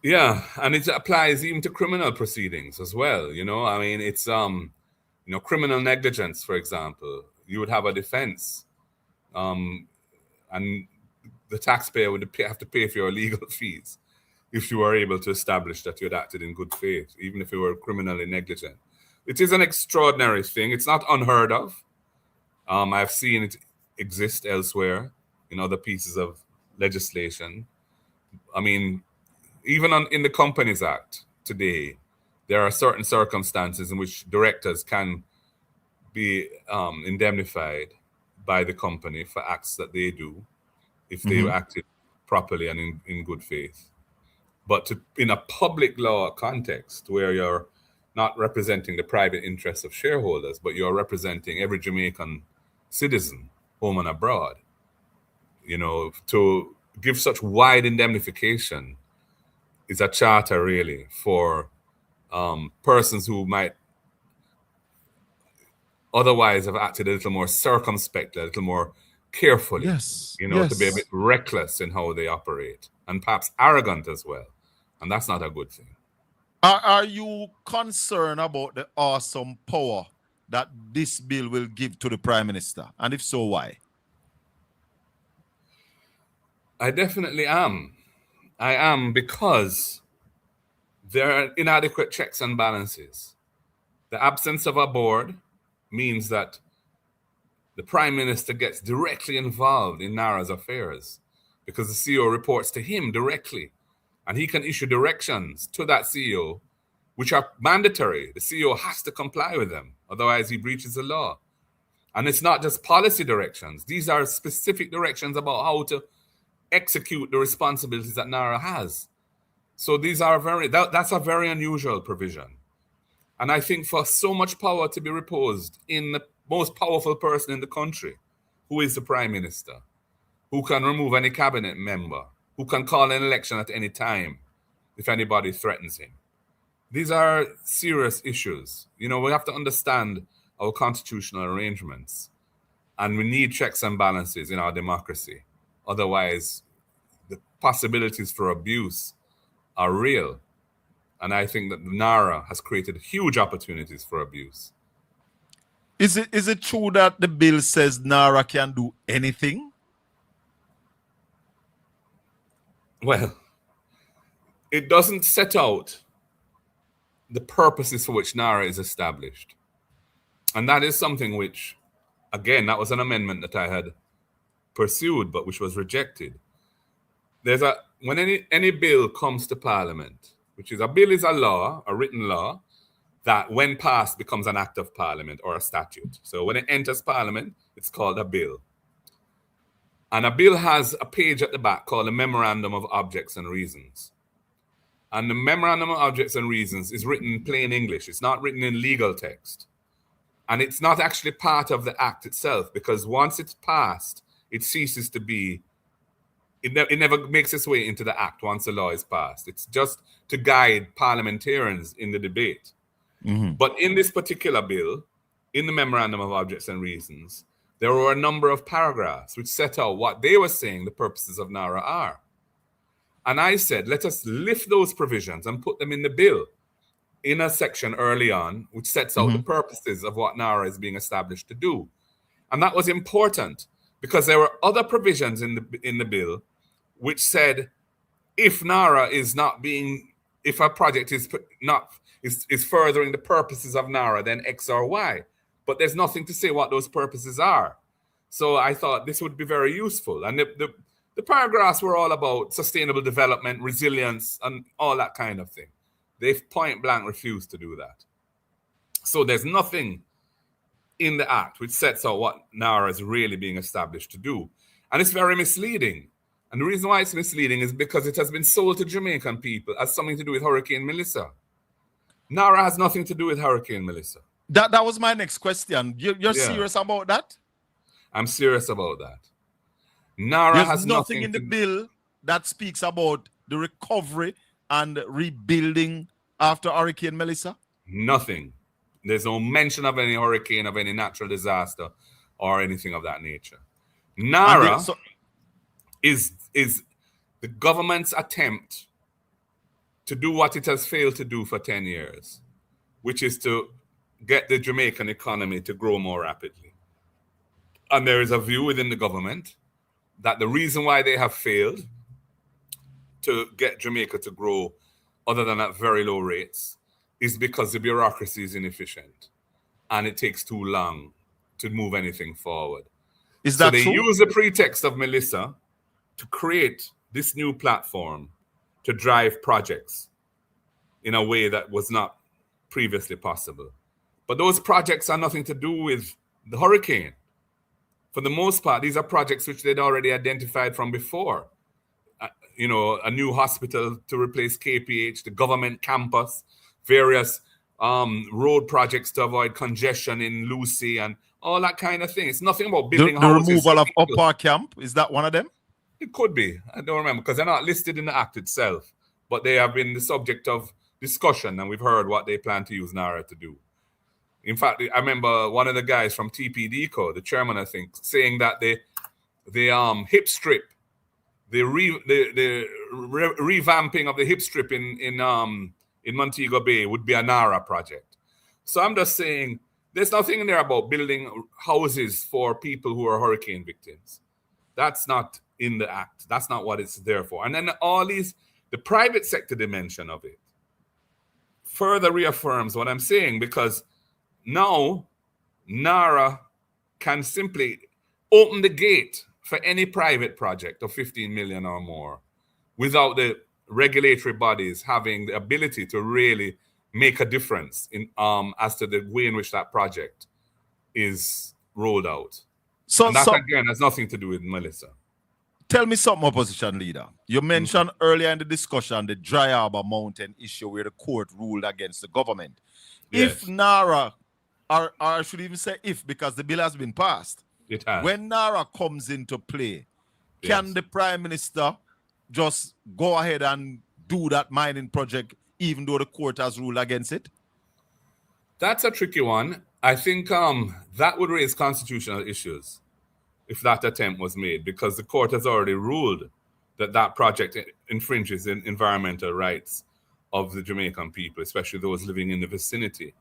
Yeah, and it applies even to criminal proceedings as well. I mean, it's criminal negligence, for example. You would have a defense, and the taxpayer would have to pay for your legal fees if you were able to establish that you had acted in good faith, even if you were criminally negligent. It is an extraordinary thing. It's not unheard of. I've seen it exist elsewhere in other pieces of legislation. I mean, even in the Companies Act today, there are certain circumstances in which directors can be indemnified by the company for acts that they do if they acted properly and in good faith. But in a public law context where you're not representing the private interests of shareholders, but you're representing every Jamaican citizen, home and abroad, to give such wide indemnification is a charter really for persons who might otherwise have acted a little more circumspectly, a little more carefully, Yes. you know, to be a Yes. bit reckless in how they operate and perhaps arrogant as well. And that's not a good thing. Are you concerned about the awesome power that this bill will give to the Prime Minister? And if so, why? I definitely am. I am, because there are inadequate checks and balances. The absence of a board means that the Prime Minister gets directly involved in NARA's affairs because the CEO reports to him directly, and he can issue directions to that CEO, which are mandatory. The CEO has to comply with them, otherwise he breaches the law. And it's not just policy directions. These are specific directions about how to execute the responsibilities that NARA has. So these are that's a very unusual provision. And I think for so much power to be reposed in the most powerful person in the country, who is the Prime Minister, who can remove any cabinet member, who can call an election at any time if anybody threatens him. These are serious issues. You know, we have to understand our constitutional arrangements, and we need checks and balances in our democracy. Otherwise, the possibilities for abuse are real. And I think that NARA has created huge opportunities for abuse. Is it true that the bill says NARA can do anything? Well, it doesn't set out the purposes for which NARA is established. And that is something which, again, that was an amendment that I had pursued, but which was rejected. When any bill comes to Parliament, which is a bill is a law, a written law, that when passed becomes an act of Parliament or a statute. So when it enters Parliament, it's called a bill. And a bill has a page at the back called a Memorandum of Objects and Reasons. And the Memorandum of Objects and Reasons is written in plain English. It's not written in legal text. And it's not actually part of the act itself, because once it's passed, it ceases to be, it never makes its way into the act once the law is passed. It's just to guide parliamentarians in the debate. Mm-hmm. But in this particular bill, in the Memorandum of Objects and Reasons, there were a number of paragraphs which set out what they were saying the purposes of NARA are. And I said, let us lift those provisions and put them in the bill in a section early on, which sets out the purposes of what NARA is being established to do. And that was important because there were other provisions in the bill which said, if NARA is not being, if a project is furthering the purposes of NARA, then X or Y. But there's nothing to say what those purposes are. So I thought this would be very useful. And the paragraphs were all about sustainable development, resilience, and all that kind of thing. They've point blank refused to do that. So there's nothing in the act which sets out what NARA is really being established to do. And it's very misleading. And the reason why it's misleading is because it has been sold to Jamaican people as something to do with Hurricane Melissa. NARA has nothing to do with Hurricane Melissa. That was my next question. You're serious about that? I'm serious about that. NARA There's has nothing in the bill that speaks about the recovery and rebuilding after Hurricane Melissa? Nothing. There's no mention of any hurricane, of any natural disaster, or anything of that nature. NARA is the government's attempt to do what it has failed to do for 10 years, which is to get the Jamaican economy to grow more rapidly. And there is a view within the government that the reason why they have failed to get Jamaica to grow, other than at very low rates, is because the bureaucracy is inefficient and it takes too long to move anything forward. Is that so they true? use the pretext of Melissa to create this new platform to drive projects in a way that was not previously possible. But those projects are nothing to do with the hurricane. For the most part, these are projects which they'd already identified from before. A new hospital to replace KPH, the government campus, various road projects to avoid congestion in Lucy, and all that kind of thing. It's nothing about building the houses. removal of Upper Camp, is that one of them? It could be. I don't remember because they're not listed in the act itself, but they have been the subject of discussion, and we've heard what they plan to use NARA to do. In fact, I remember one of the guys from TPDCO, the chairman, I think, saying that the hip strip, the revamping of the hip strip in Montego Bay would be a NARA project. So I'm just saying, there's nothing in there about building houses for people who are hurricane victims. That's not in the act. That's not what it's there for. And then the private sector dimension of it further reaffirms what I'm saying, because now NARA can simply open the gate for any private project of 15 million or more without the regulatory bodies having the ability to really make a difference in as to the way in which that project is rolled out. And that again has nothing to do with Melissa. Tell me something, opposition leader. You mentioned earlier in the discussion the Dry Harbor Mountain issue where the court ruled against the government. Yes. If NARA, or I should even say if, because the bill has been passed, it has. When NARA comes into play, can the Prime Minister just go ahead and do that mining project even though the court has ruled against it? That's a tricky one. I think that would raise constitutional issues if that attempt was made, because the court has already ruled that that project infringes in environmental rights of the Jamaican people, especially those living in the vicinity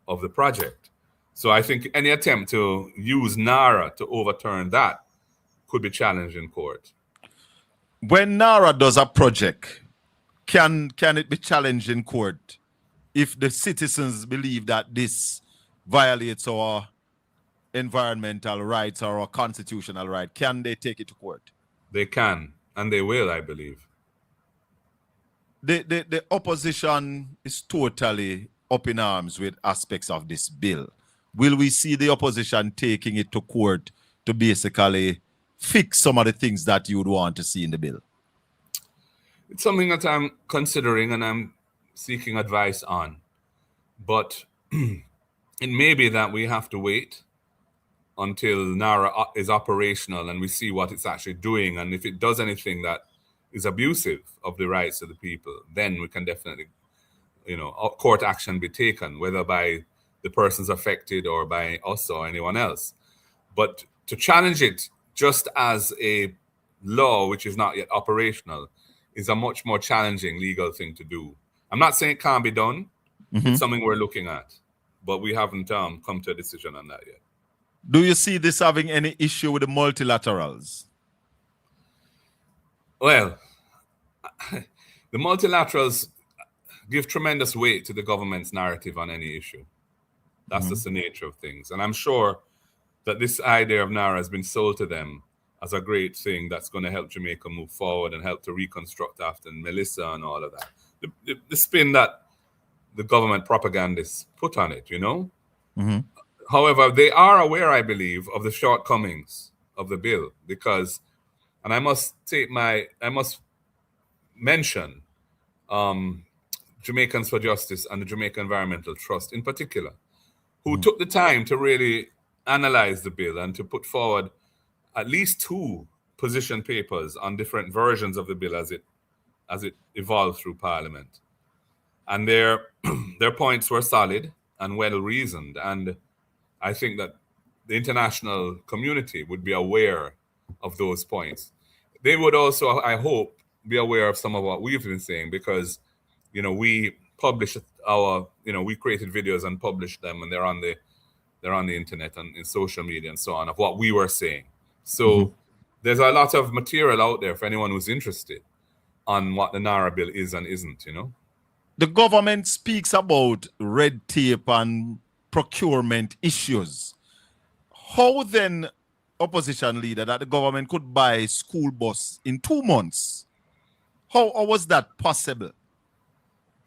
of the project. So I think any attempt to use NARA to overturn that could be challenged in court. When NARA does a project, can it be challenged in court if the citizens believe that this violates our environmental rights or our constitutional right? Can they take it to court? They can, and they will, I believe. The opposition is totally up in arms with aspects of this bill. Will we see the opposition taking it to court to basically fix some of the things that you would want to see in the bill? It's something that I'm considering and I'm seeking advice on. But it may be that we have to wait until NARA is operational and we see what it's actually doing. And if it does anything that is abusive of the rights of the people, then we can definitely, court action be taken, whether by the persons affected or by us or anyone else. But to challenge it just as a law which is not yet operational is a much more challenging legal thing to do. I'm not saying it can't be done. It's something we're looking at, but we haven't come to a decision on that yet. Do you see this having any issue with the multilaterals? Well, the multilaterals give tremendous weight to the government's narrative on any issue. That's just the nature of things. And I'm sure that this idea of NARA has been sold to them as a great thing that's going to help Jamaica move forward and help to reconstruct after Melissa and all of that. The spin that the government propagandists put on it, However, they are aware, I believe, of the shortcomings of the bill because, and I must mention Jamaicans for Justice and the Jamaica Environmental Trust in particular, who took the time to really analyze the bill and to put forward at least 2 position papers on different versions of the bill as it evolved through Parliament. And their points were solid and well reasoned. And I think that the international community would be aware of those points. They would also, I hope, be aware of some of what we've been saying because, we published we created videos and published them, and they're on the internet and in social media and so on of what we were saying. So there's a lot of material out there for anyone who's interested on what the NARA bill is and isn't, The government speaks about red tape and procurement issues. How then, opposition leader, that the government could buy a school bus in 2 months? How was that possible?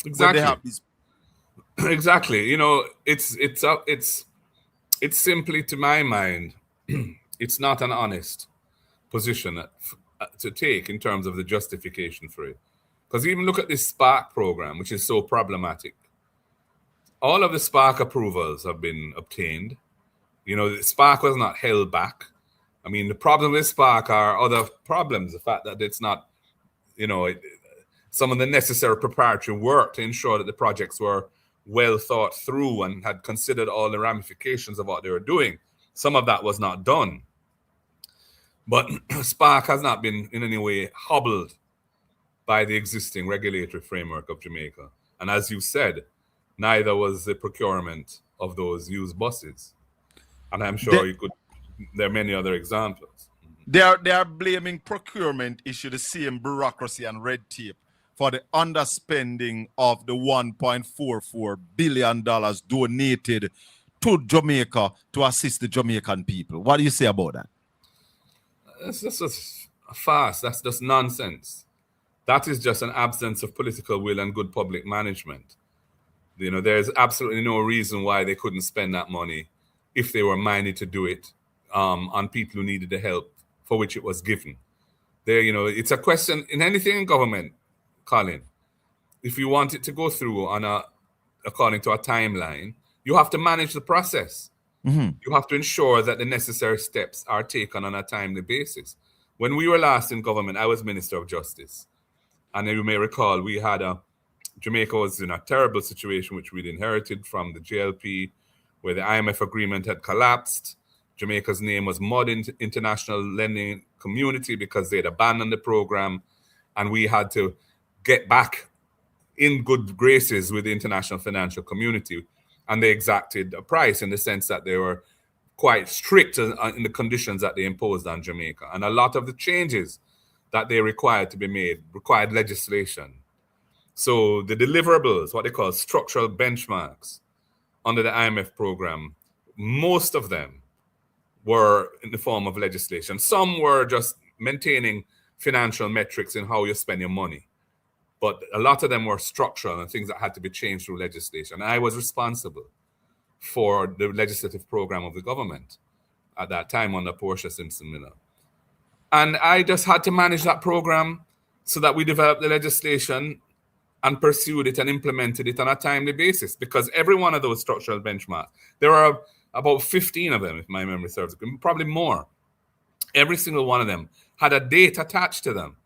Exactly. Exactly. It's simply, to my mind, it's not an honest position to take in terms of the justification for it. Because even look at this Spark program, which is so problematic. All of the Spark approvals have been obtained. The Spark was not held back. I mean, the problem with Spark are other problems. The fact that it's not, some of the necessary preparatory work to ensure that the projects were well thought through and had considered all the ramifications of what they were doing. Some of that was not done. But Spark has not been in any way hobbled by the existing regulatory framework of Jamaica. And as you said, neither was the procurement of those used buses. And I'm sure there are many other examples. They are blaming procurement issue, the same bureaucracy and red tape for the underspending of the $1.44 billion donated to Jamaica to assist the Jamaican people. What do you say about that? That's just a farce. That's just nonsense. That is just an absence of political will and good public management. You know, there's absolutely no reason why they couldn't spend that money if they were minded to do it on people who needed the help for which it was given. There, you know, it's a question in anything in government, Colin. If you want it to go through according to a timeline, you have to manage the process. Mm-hmm. You have to ensure that the necessary steps are taken on a timely basis. When we were last in government, I was Minister of Justice. And you may recall, we had Jamaica was in a terrible situation which we'd inherited from the JLP, where the IMF agreement had collapsed. Jamaica's name was mud in international lending community because they had abandoned the program. And we had to get back in good graces with the international financial community. And they exacted a price in the sense that they were quite strict in the conditions that they imposed on Jamaica. And a lot of the changes that they required to be made required legislation. So the deliverables, what they call structural benchmarks under the IMF program, most of them were in the form of legislation. Some were just maintaining financial metrics in how you spend your money. But a lot of them were structural and things that had to be changed through legislation. I was responsible for the legislative program of the government at that time under Portia Simpson Miller. And I just had to manage that program so that we developed the legislation and pursued it and implemented it on a timely basis, because every one of those structural benchmarks, there are about 15 of them, if my memory serves, probably more. Every single one of them had a date attached to them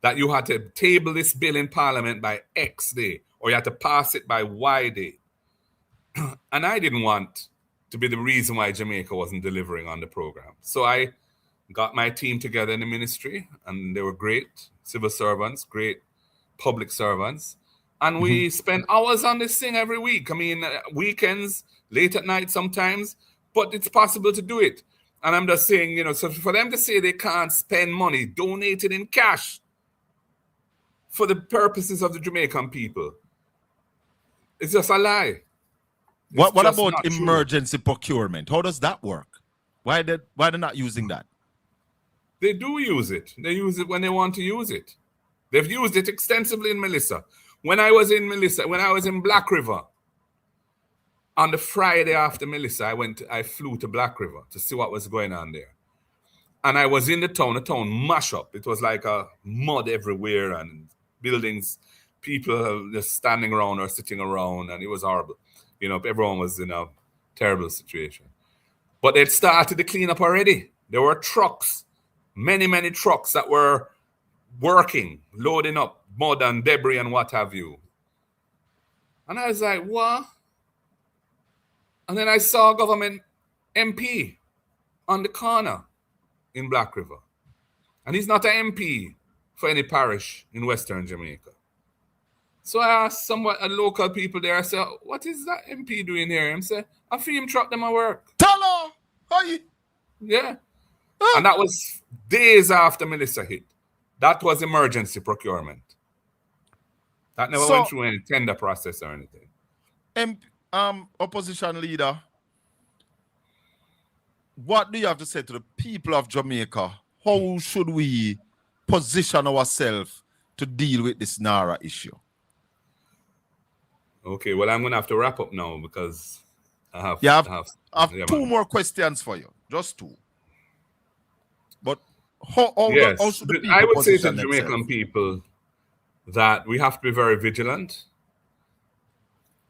that you had to table this bill in Parliament by X day, or you had to pass it by Y day. And I didn't want to be the reason why Jamaica wasn't delivering on the program. So I got my team together in the ministry, and they were great civil servants, great public servants. And we spent hours on this thing every week. I mean, weekends, late at night sometimes, but it's possible to do it. And I'm just saying, you know, so for them to say they can't spend money donated in cash for the purposes of the Jamaican people, it's just a lie. What about emergency procurement? How does that work? Why they're not using that? They do use it. They use it when they want to use it. They've used it extensively in Melissa. When I was in Black River, on the Friday after Melissa, I flew to Black River to see what was going on there. And I was in the town mash up. It was like a mud everywhere and buildings, people just standing around or sitting around, and it was horrible. You know, everyone was in a terrible situation. But they'd started the cleanup already. There were trucks, many trucks that were working, loading up mud and debris and what have you. And I was like, what? And then I saw a government MP on the corner in Black River. And he's not an MP for any parish in Western Jamaica. So I asked a local people there, I said, what is that MP doing here? And said, I feel him truck them at work. Hello! Hi! Yeah. And that was days after Melissa hit. That was emergency procurement. That never went through any tender process or anything. Opposition leader, what do you have to say to the people of Jamaica? How should we position ourselves to deal with this NARA issue? Okay, well, I'm going to have to wrap up now because I have two more questions for you. Just two. But how should the people I would say to position Jamaican themselves? people that we have to be very vigilant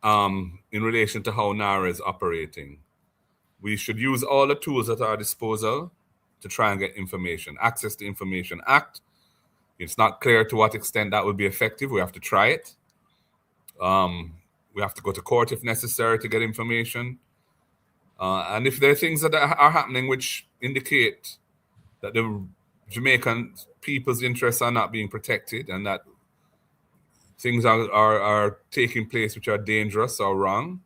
in relation to how NARA is operating. We should use all the tools at our disposal to try and get information. Access to Information Act. It's not clear to what extent that will be effective. We have to try it. We have to go to court if necessary to get information. And if there are things that are happening which indicate that the Jamaican people's interests are not being protected and that things are taking place which are dangerous or wrong,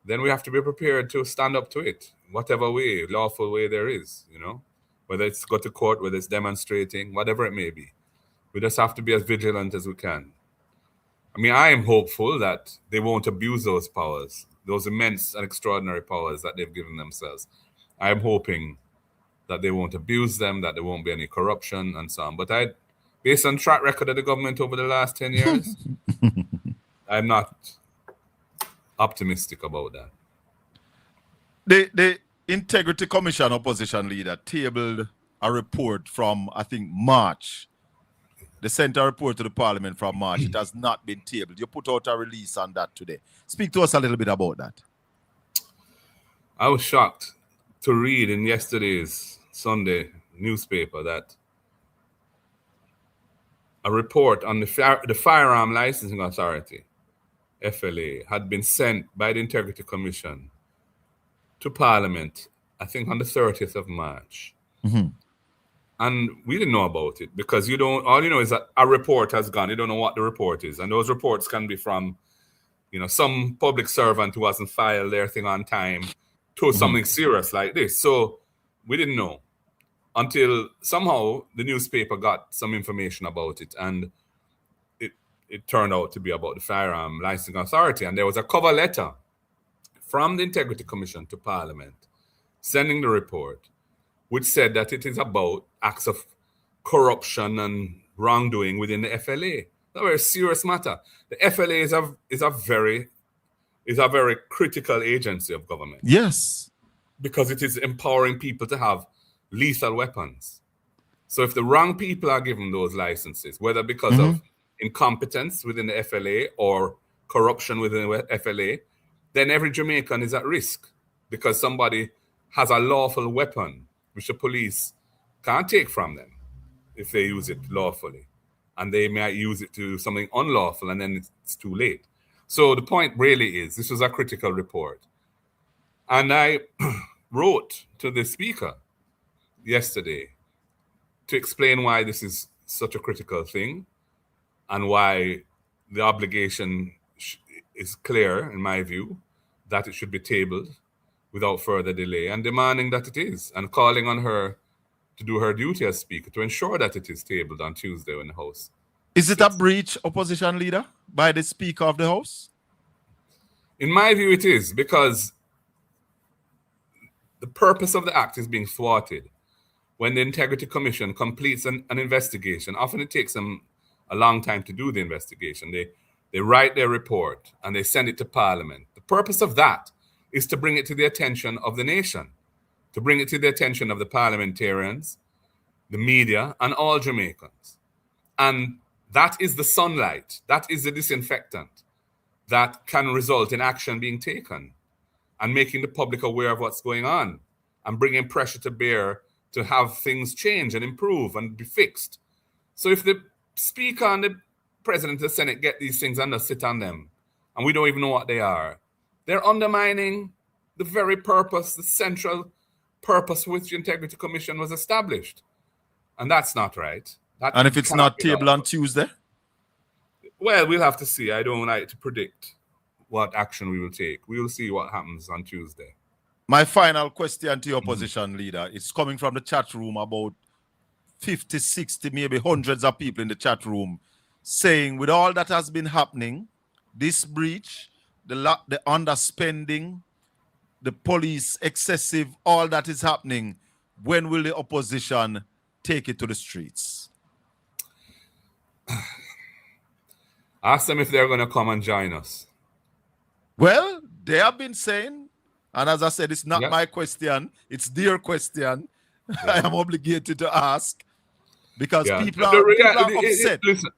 then we have to be prepared to stand up to it, whatever way, lawful way there is, whether it's go to court, whether it's demonstrating, whatever it may be. We just have to be as vigilant as we can. I mean, I am hopeful that they won't abuse those powers, those immense and extraordinary powers that they've given themselves. I am hoping that they won't abuse them, that there won't be any corruption and so on. But based on track record of the government over the last 10 years, I'm not optimistic about that. The Integrity Commission opposition leader tabled a report from, I think, March. They sent a report to the Parliament from March. It has not been tabled. You put out a release on that today. Speak to us a little bit about that. I was shocked to read in yesterday's Sunday newspaper that a report on the Firearm Licensing Authority, FLA, had been sent by the Integrity Commission to Parliament, I think on the 30th of March. Mm-hmm. And we didn't know about it because all you know is that a report has gone. You don't know what the report is. And those reports can be from, some public servant who hasn't filed their thing on time to something serious like this. So we didn't know until somehow the newspaper got some information about it. And it turned out to be about the Firearm Licensing Authority. And there was a cover letter from the Integrity Commission to Parliament sending the report, which said that it is about acts of corruption and wrongdoing within the FLA. That's a very serious matter. The FLA is a very critical agency of government. Yes. Because it is empowering people to have lethal weapons. So if the wrong people are given those licenses, whether because of incompetence within the FLA or corruption within the FLA, then every Jamaican is at risk because somebody has a lawful weapon which the police can't take from them if they use it lawfully. And they might use it to do something unlawful and then it's too late. So the point really is, this was a critical report. And I wrote to the speaker yesterday to explain why this is such a critical thing and why the obligation is clear, in my view, that it should be tabled without further delay and demanding that it is and calling on her to do her duty as speaker to ensure that it is tabled on Tuesday in the House. Is it a breach, opposition leader, by the Speaker of the House? In my view, it is, because the purpose of the act is being thwarted. When the Integrity Commission completes an investigation, often it takes them a long time to do the investigation. They write their report and they send it to Parliament. The purpose of that is to bring it to the attention of the nation, to bring it to the attention of the parliamentarians, the media, and all Jamaicans. And that is the sunlight, that is the disinfectant that can result in action being taken and making the public aware of what's going on and bringing pressure to bear to have things change and improve and be fixed. So if the Speaker and the President of the Senate get these things and sit on them, and we don't even know what they are, they're undermining the very purpose, the central purpose for which the Integrity Commission was established. And that's not right. And if it's not tabled on Tuesday? Well, we'll have to see. I don't like to predict what action we will take. We will see what happens on Tuesday. My final question to your opposition leader is coming from the chat room, about 50, 60, maybe hundreds of people in the chat room saying with all that has been happening, this breach, the underspending, the police excessive, all that is happening, when will the opposition take it to the streets? Ask them if they're going to come and join us. Well, they have been saying, and as I said, it's not my question, it's their question. I am obligated to ask because people are upset. Listen,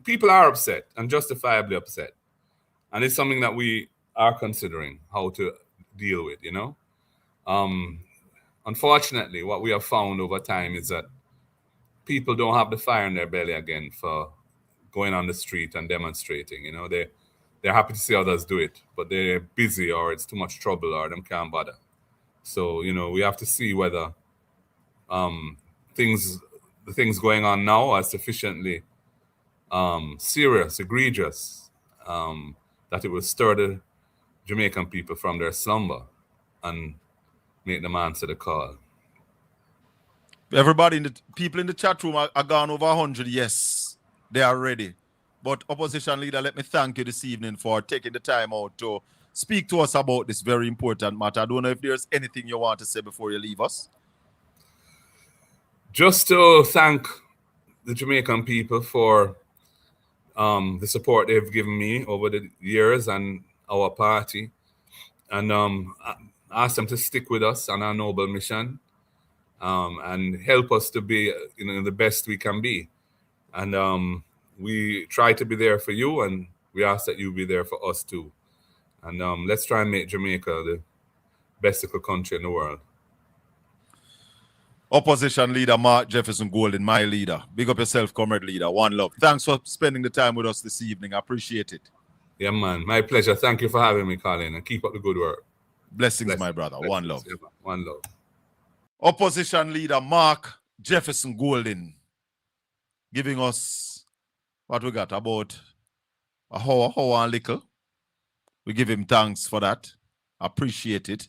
people are upset and justifiably upset. And it's something that we are considering how to deal with, Unfortunately, what we have found over time is that people don't have the fire in their belly again for going on the street and demonstrating. they're happy to see others do it, but they're busy or it's too much trouble or them can't bother. So, you know, we have to see whether the things going on now are sufficiently serious, egregious, that it will stir the Jamaican people from their slumber and make them answer the call. Everybody, people in the chat room are gone over 100. Yes, they are ready. But opposition leader, let me thank you this evening for taking the time out to speak to us about this very important matter. I don't know if there's anything you want to say before you leave us. Just to thank the Jamaican people for the support they've given me over the years and our party, and ask them to stick with us on our noble mission, and help us to be, you know, the best we can be. And we try to be there for you, and we ask that you be there for us too. And let's try and make Jamaica the best country in the world. Opposition leader Mark Jefferson Golden, my leader. Big up yourself, comrade leader. One love. Thanks for spending the time with us this evening. I appreciate it. Yeah, man. My pleasure. Thank you for having me, Colin, and keep up the good work. Blessings, my brother. Blessings. One love. Yeah, one love. Opposition leader Mark Jefferson Golden giving us what we got, about a hour and little. We give him thanks for that. Appreciate it.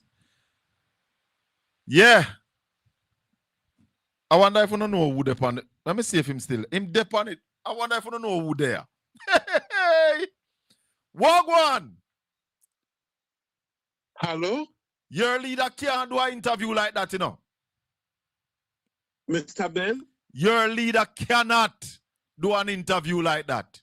Yeah. I wonder if we don't know who there on it. Let me see if him still. Him dep on it. I wonder if we don't know who there. Hey! Wagwan! Hello? Your leader can't do an interview like that, you know. Mr. Ben? Your leader cannot do an interview like that.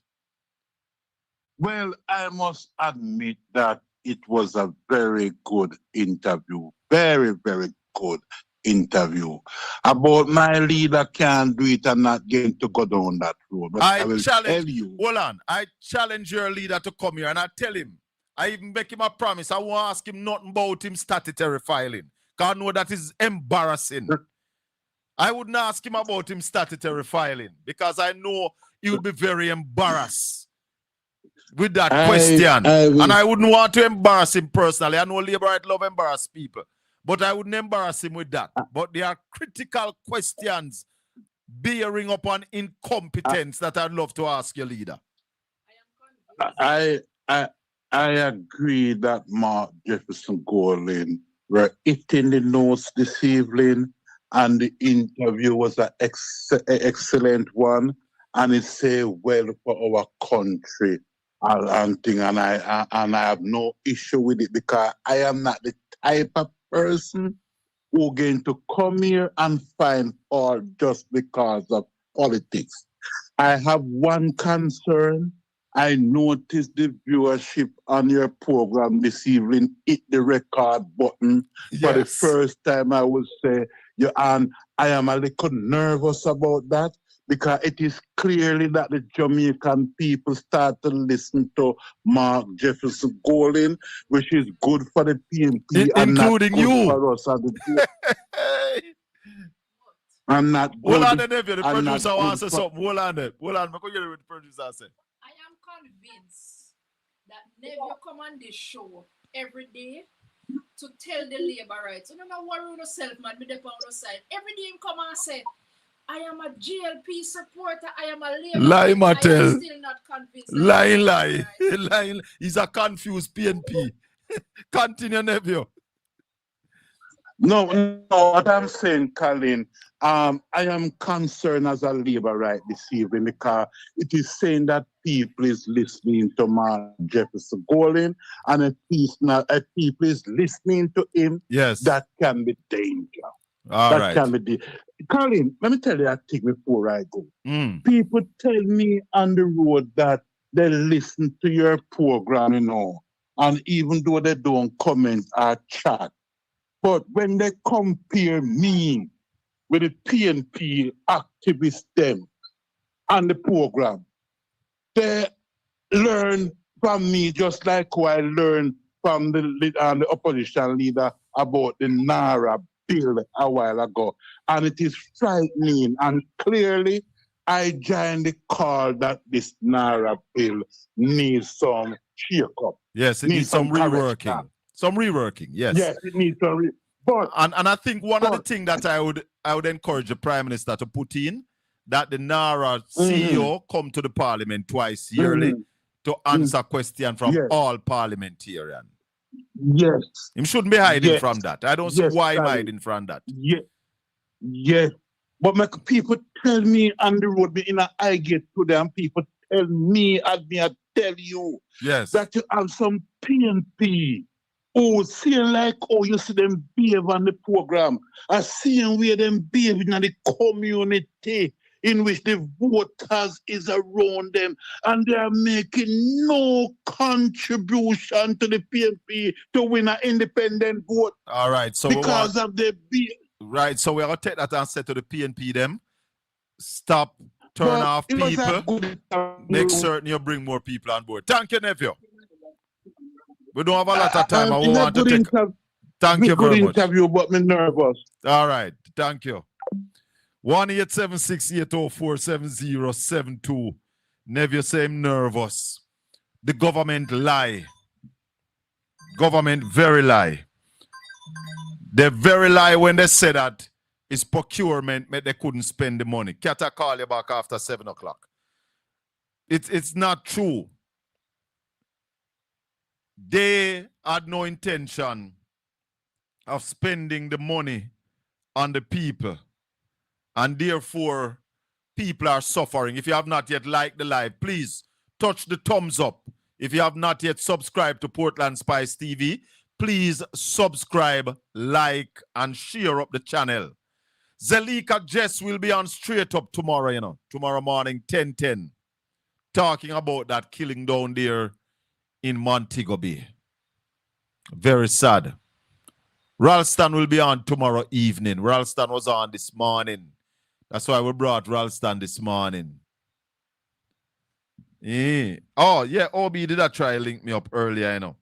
Well, I must admit that it was a very good interview. Very, very good interview. About my leader can't do it and not going to go down that road. But I will tell you. Hold on. I challenge your leader to come here and I tell him. I even make him a promise. I won't ask him nothing about him statutory filing. Because I know that is embarrassing. I wouldn't ask him about him statutory filing because I know he would be very embarrassed with that question. And I wouldn't want to embarrass him personally. I know Labour Right love embarrass people. But I wouldn't embarrass him with that. But there are critical questions bearing upon incompetence that I'd love to ask your leader. I agree that Mark Jefferson Golden were hitting the notes this evening, and the interview was an excellent one, and it say well for our country and thing, and I have no issue with it because I am not the type of person who going to come here and find fault just because of politics. I have one concern. I noticed the viewership on your program this evening hit the record button for the first time. I would say, and I am a little nervous about that because it is clearly that the Jamaican people start to listen to Mark Jefferson Golden, which is good for the PNP and not good for us. I'm not good. Hold on, nephew. The producer wants to say something. Hold on, there. Hold on. I'm going to hear what the producer said. I am convinced that Neville come on this show every day to tell the Labour Rights. You don't worry yourself, man. Me dep on your side. Every day him come and say, I am a GLP supporter. I am a Labour. Lie, Mattel. I am still not convinced. Lie. He's a confused PNP. Continue, nephew. No, what I'm saying, Colin, I am concerned as a Labour right this evening because it is saying that people is listening to Mark Jefferson Golden, and if people is listening to him, that can be danger. That can be Colin, let me tell you a thing before I go. People tell me on the road that they listen to your program, and even though they don't comment or chat, but when they compare me with the PNP activists them on the program, they learn from me just like how I learned from the opposition leader about the NARA bill a while ago. And it is frightening. And clearly, I join the call that this Naira bill needs some shake-up. Yes, it needs some reworking. correction. Some reworking, yes. Yes, it needs some but and I think one of the things that I would encourage the Prime Minister to put in, that the NARA CEO come to the Parliament twice yearly to answer questions from all parliamentarians. Yes. Him shouldn't be hiding from that. I don't see why him hiding from that. Yes. But my people tell me on the road, me in a I get to them, people tell me, and me I tell you, that you have some PNP who see like, oh, you see them behave on the program. I see where them behave in the community in which the voters is around them, and they are making no contribution to the PNP to win an independent vote. All right, so because of the right, so we're gonna take that and say to the PNP them, stop, turn off people, make certain you bring more people on board. Thank you, nephew. We don't have a lot of time. I want to take. Thank you very much. Interview, but me nervous. All right, thank you. 1-876-804-7072. Never say I'm nervous. The government lie. Government very lie. They very lie when they say that it's procurement, but they couldn't spend the money. Can't I call you back after 7 o'clock? It's not true. They had no intention of spending the money on the people. And therefore, people are suffering. If you have not yet liked the live, please touch the thumbs up. If you have not yet subscribed to Portland Spice TV, please subscribe, like, and share up the channel. Zelika Jess will be on Straight Up tomorrow, tomorrow morning, 10:10, talking about that killing down there in Montego Bay. Very sad. Ralston will be on tomorrow evening. Ralston was on this morning. That's why we brought Ralston this morning. Yeah. Oh, yeah, OB did that try to link me up earlier,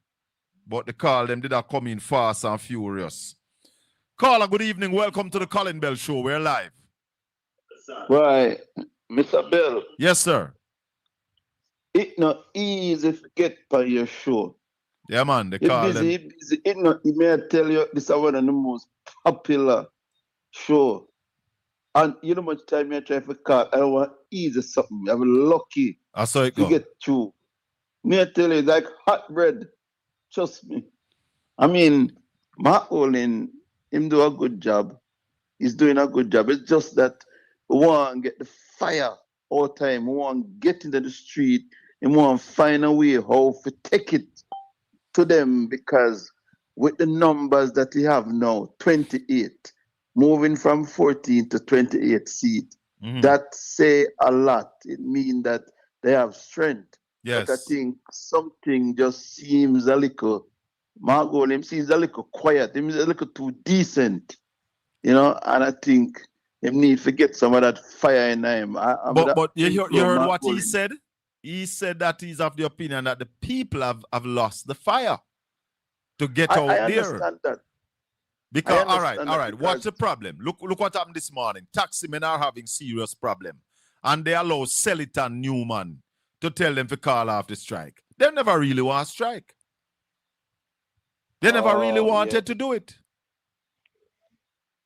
But the call, them did that come in fast and furious. Caller, good evening. Welcome to the Colin Bell Show. We're live. Right. Mr. Bell. Yes, sir. It's not easy to get by your show. Yeah, man. They You're call busy, them. busy. It may I tell you, this is one of the most popular show. And you know how much time I try to call. I don't want easy something. I'm lucky I saw it to go. get through. May I tell you, it's like hot bread. Trust me. I mean, Mark Olin, him do a good job. He's doing a good job. It's just that we want to get the fire all the time. We want to get into the street and we want to find a way how to take it to them, because with the numbers that we have now, 28, moving from 14 to 28 seats, that say a lot. It means that they have strength. Yes. But I think something just seems a little, Mark Olin seems a little quiet. Him is a little too decent, and I think him need to get some of that fire in him. But you heard what he said? He said that he's of the opinion that the people have lost the fire to get out there. I understand that. Because all right. What's the problem? Look what happened this morning. Taxi men are having serious problem, and they allow Selitan Newman to tell them to call off the strike. They never really want to strike. They never really wanted to do it.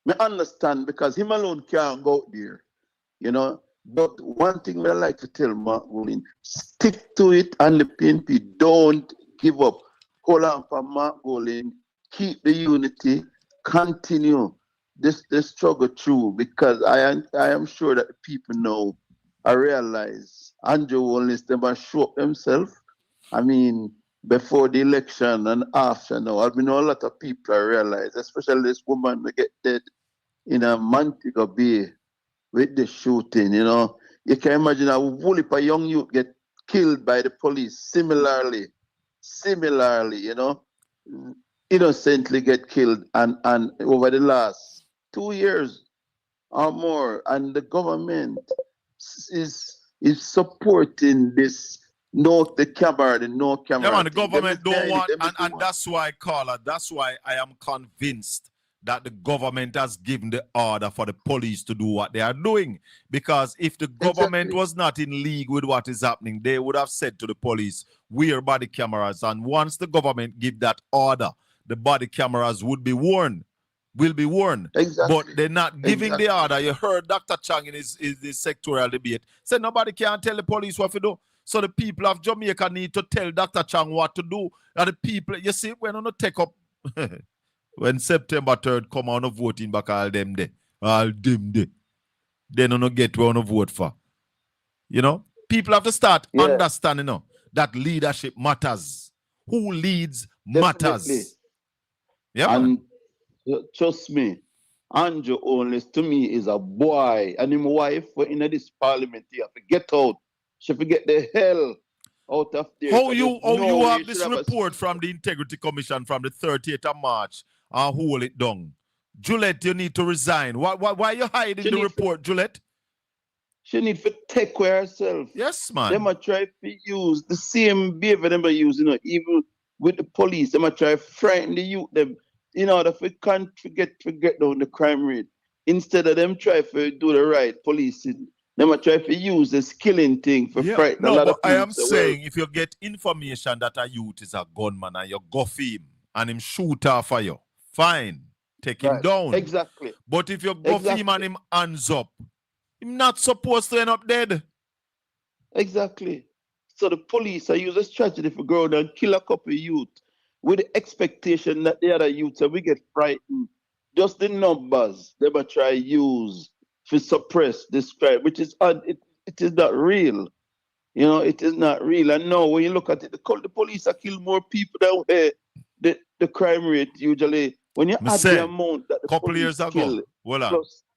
I understand, because him alone can't go out there, But one thing that I like to tell Mark Olin, stick to it, and the PNP don't give up. Hold on for Mark Olin, keep the unity, continue this struggle through, because I am sure that the people know, I realize Andrew Holness never show up himself. I mean, before the election and after now, I know a lot of people I realize, especially this woman that get dead in a Montego Bay with the shooting, You can imagine a whole heap of young youth get killed by the police similarly, innocently get killed, and over the last 2 years or more, and the government is supporting this no camera. Yeah, man, the government don't want, and that's why, caller, that's why I am convinced that the government has given the order for the police to do what they are doing. Because if the government was not in league with what is happening, they would have said to the police, wear body cameras. And once the government give that order, the body cameras would be worn, will be worn. But they're not giving the order. You heard Dr. Chang in his sectorial debate said nobody can tell the police what to do. So the people of Jamaica need to tell Dr. Chang what to do. And the people, you see, we're going to take up when September 3rd come on voting back all them there. All them there. They don't get what to vote for. You know? People have to start understanding that leadership matters. Who leads matters. Yeah, and trust me, Andrew only to me is a boy. And his wife were in this parliament here. Get out. She forget the hell out of there. How you have this report from the Integrity Commission from the 30th of March and hold it down? Juliet, you need to resign. Why are you hiding the report, Juliet? She need to take care of herself. Yes, man. They might try to use the same behavior they might use, even with the police. They might try to frighten the youth them in order for can't forget down the crime rate. Instead of them try to do the right policing, they might try to use this killing thing for frighten a lot of people. I am saying if you get information that a youth is a gunman and you go for him and him shoot off for you, fine. Take him down. Exactly. But if you go for him and him hands up, him not supposed to end up dead. Exactly. So the police are use a strategy for go out and kill a couple of youth with the expectation that the other youths we get frightened. Just the numbers they might try use to suppress this crime, which is it is not real. It is not real. And now when you look at it, the police are kill more people than where the crime rate usually. When you add the amount that the couple years ago, kill,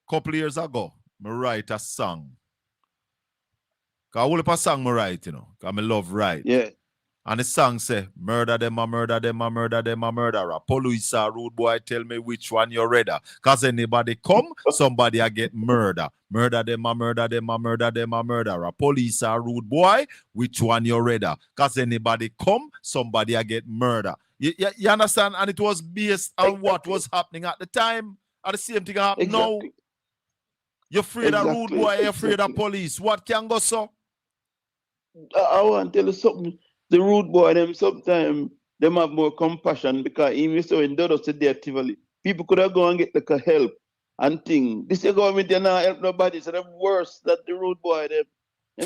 couple years ago, I write a song. Cause I will a song I write, cause I love write. Yeah. And the song say, murder them, a murder them, a murder them, a murderer. Police are rude boy, tell me which one you're rather. Cause anybody come, somebody a get murder. Murder them, a murder them, a murder them, a murderer. Police are rude boy, which one you're rather. Cause anybody come, somebody a get murder. You understand? And it was based on what was happening at the time. And the same thing happening now. You're afraid of rude boy, you're afraid of police. What can go so? I want to tell you something. The rude boy, them sometimes them have more compassion because even so in those actively, people could have gone and get the help and thing. This government they not help nobody, so they're worse than the rude boy. They're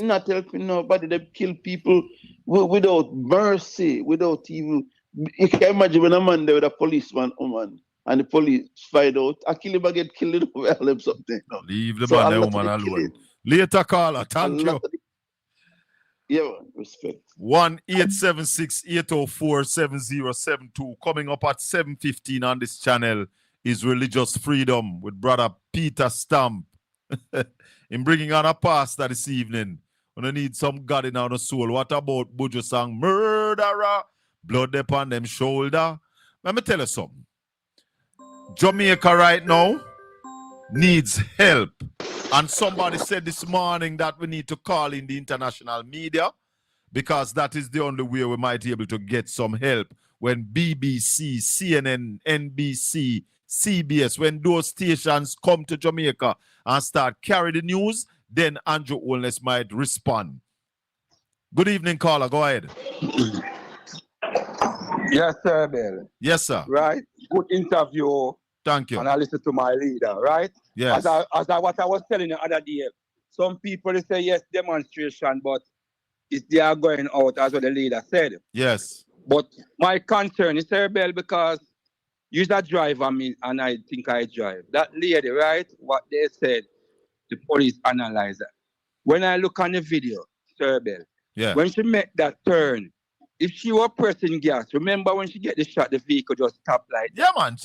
not helping nobody. They kill people without mercy, without even. You can imagine when a man there with a policeman, woman, and the police find out, I kill him, I get killed, or help something. Leave the man, the woman alone. Later, caller. Thank you. Yeah, respect. 1-876-804-7072. Coming up at 7:15 on this channel is Religious Freedom with brother Peter Stamp. In bringing on a pastor this evening. When I need some God in our soul. What about Buju song? Murderer, blood upon them shoulder. Let me tell you something. Jamaica right now needs help. And somebody said this morning that we need to call in the international media because that is the only way we might be able to get some help. When BBC, CNN, NBC, CBS, when those stations come to Jamaica and start carry the news, then Andrew Holness might respond. Good evening, caller. Go ahead. Yes, sir, Bill. Yes, sir. Right. Good interview. Thank you. And I listen to my leader, right? Yes. As what I was telling the other day, some people say yes, demonstration, but they are going out as what the leader said. Yes. But my concern is, Sir Bell, because you're a driver, and I think I drive. That lady, right? What they said, the police analyze that. When I look on the video, Sir Bell, when she made that turn, if she were pressing gas, remember when she get the shot, the vehicle just stopped like that. Yeah, man.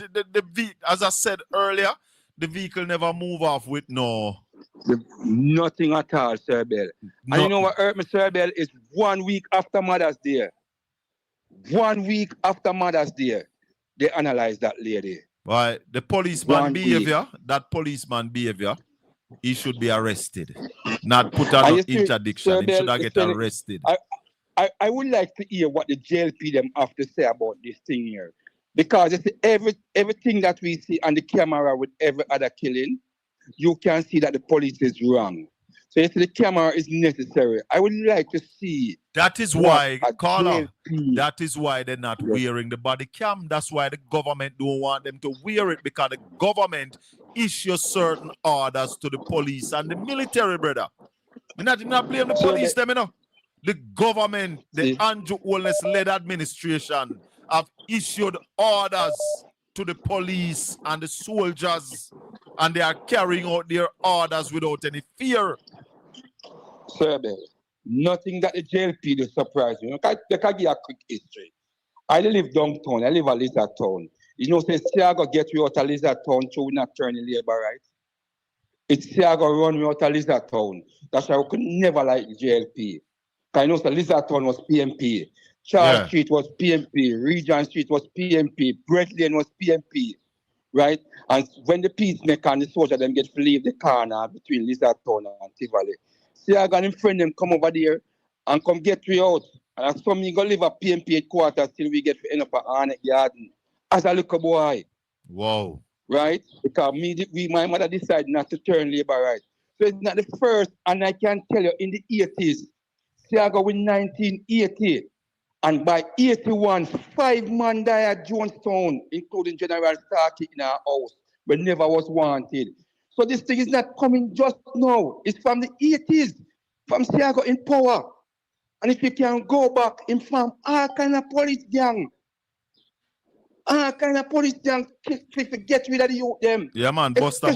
As I said earlier, the vehicle never move off with nothing at all, Sir Bell. And you know what hurt me, Sir Bell, is 1 week after Mother's Day. 1 week after Mother's Day, they analyzed that lady. Right. The policeman behavior, that policeman behavior, he should be arrested. Not put on interdiction. He should get arrested. I would like to hear what the JLP them have to say about this thing here. Because it's everything that we see on the camera with every other killing, you can see that the police is wrong. So you see the camera is necessary. I would like to see. That is what why, a caller, JLP that is why they're not wearing the body cam. That's why the government don't want them to wear it, because the government issues certain orders to the police and the military, brother. We not blame the police, them, you know. The government, the Andrew Holness-led administration, have issued orders to the police and the soldiers, and they are carrying out their orders without any fear. Sir, nothing that the JLP will surprise you. They can give a quick history. I live downtown. I live at Lizard Town. You know, since Siago get you out of Lizard Town, so we not turning labor, right? It's Siago run me out of Lizard Town. That's why we could never like the JLP. I know the Lizard Town was PMP. Charles Street was PMP. Regent Street was PMP. Brett Lane was PMP. Right? And when the peacemaker and the soldier them get to leave the corner between Lizard Town and Tivoli, Siago and him friend them come over there and come get you out. And as some me go live at PMP headquarters till we get to end up at Arnett Garden. As a little boy. Wow. Right? Because my mother decided not to turn labor right. So it's not the first, and I can tell you, in the 80s, Siago in 1980, and by 81, 5 men died at Jonestown, including General Starkey in our house, but never was wanted. So this thing is not coming just now. It's from the 80s, from Siago in power. And if you can go back, inform all kind of police gang. All kind of police gang to get rid of the youth them. Yeah, man, Buster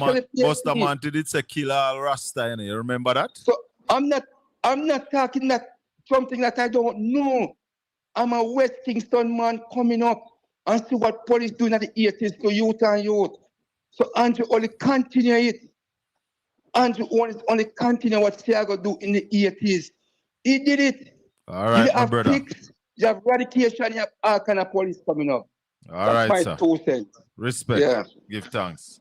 Man did say kill all Rasta, you remember that? So I'm not talking that something that I don't know. I'm a West Kingston man coming up and see what police doing at the 80s to youth and youth. So Andrew only continue it. Andrew only continue what Siago do in the 80s. He did it. All right, you my have brother. Picks, you have eradication, you have all kind of police coming up. All That's right, my sir. 2 cents. Respect. Yeah. Give thanks.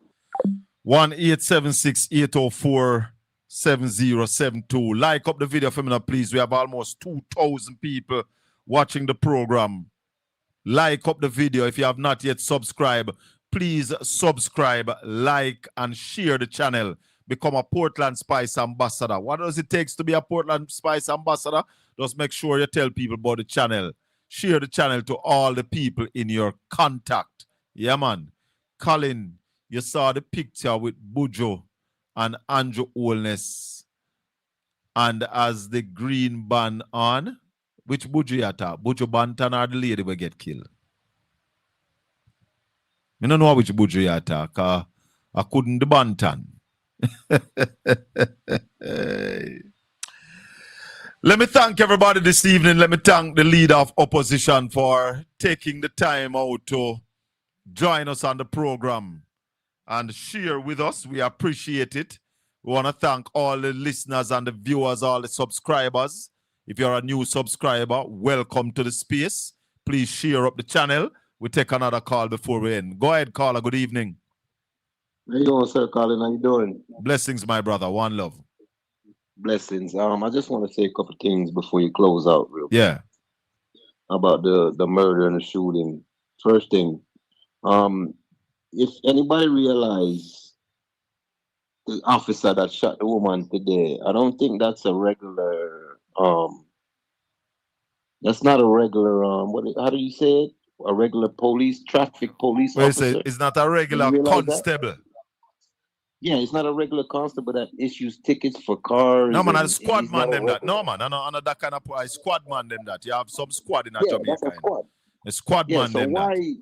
1-876-804-7072. Like up the video for me now, please. We have almost 2,000 people watching the program. Like up the video. If you have not yet subscribed, please subscribe, like, and share the channel. Become a Portland Spice ambassador. What does it take to be a Portland Spice ambassador? Just make sure you tell people about the channel. Share the channel to all the people in your contact. Yeah, man. Colin, you saw the picture with Bujo and Andrew Holness. And as the green band on, which Bujo you talk? Bujo Bantan or the lady will get killed? I don't know which Bujo you talk. I couldn't the Bantan. Let me thank everybody this evening. Let me thank the leader of opposition for taking the time out to join us on the program and share with us. We appreciate it. We want to thank all the listeners and the viewers, all the subscribers. If you're a new subscriber, welcome to the space. Please share up the channel. We take another call before we end. Go ahead, caller. Good evening. How you doing, Sir Colin? How you doing? Blessings, my brother. One love. Blessings. I just want to say a couple things before you close out, real quick. Yeah. About the murder and the shooting. First thing, if anybody realize the officer that shot the woman today, I don't think that's a regular. That's not a regular. How do you say it? A regular traffic police officer. It's not a regular constable. Yeah, it's not a regular constable that issues tickets for cars. No, man, a squad man them that. No, man, I know that kind of a squad man them that. You have some squad in Jamaica. That's a squad. A squad man so them why, that.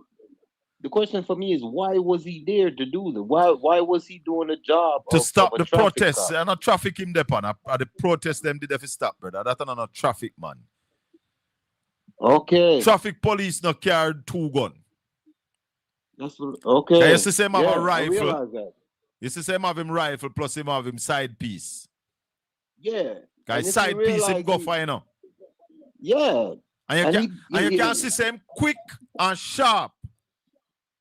The question for me is, why was he there to do that? Why was he doing a job to stop of the a traffic protests? cop? And not traffic him depon. The protest them did have to stop, brother. That's not a traffic man. Okay. Traffic police not carried 2 guns. That's what, okay. I used to say him have a I rifle. realize that. You see, him have him rifle plus him have him side piece. Yeah. Guys, side piece him go for, you know. Yeah. And you can see him quick and sharp.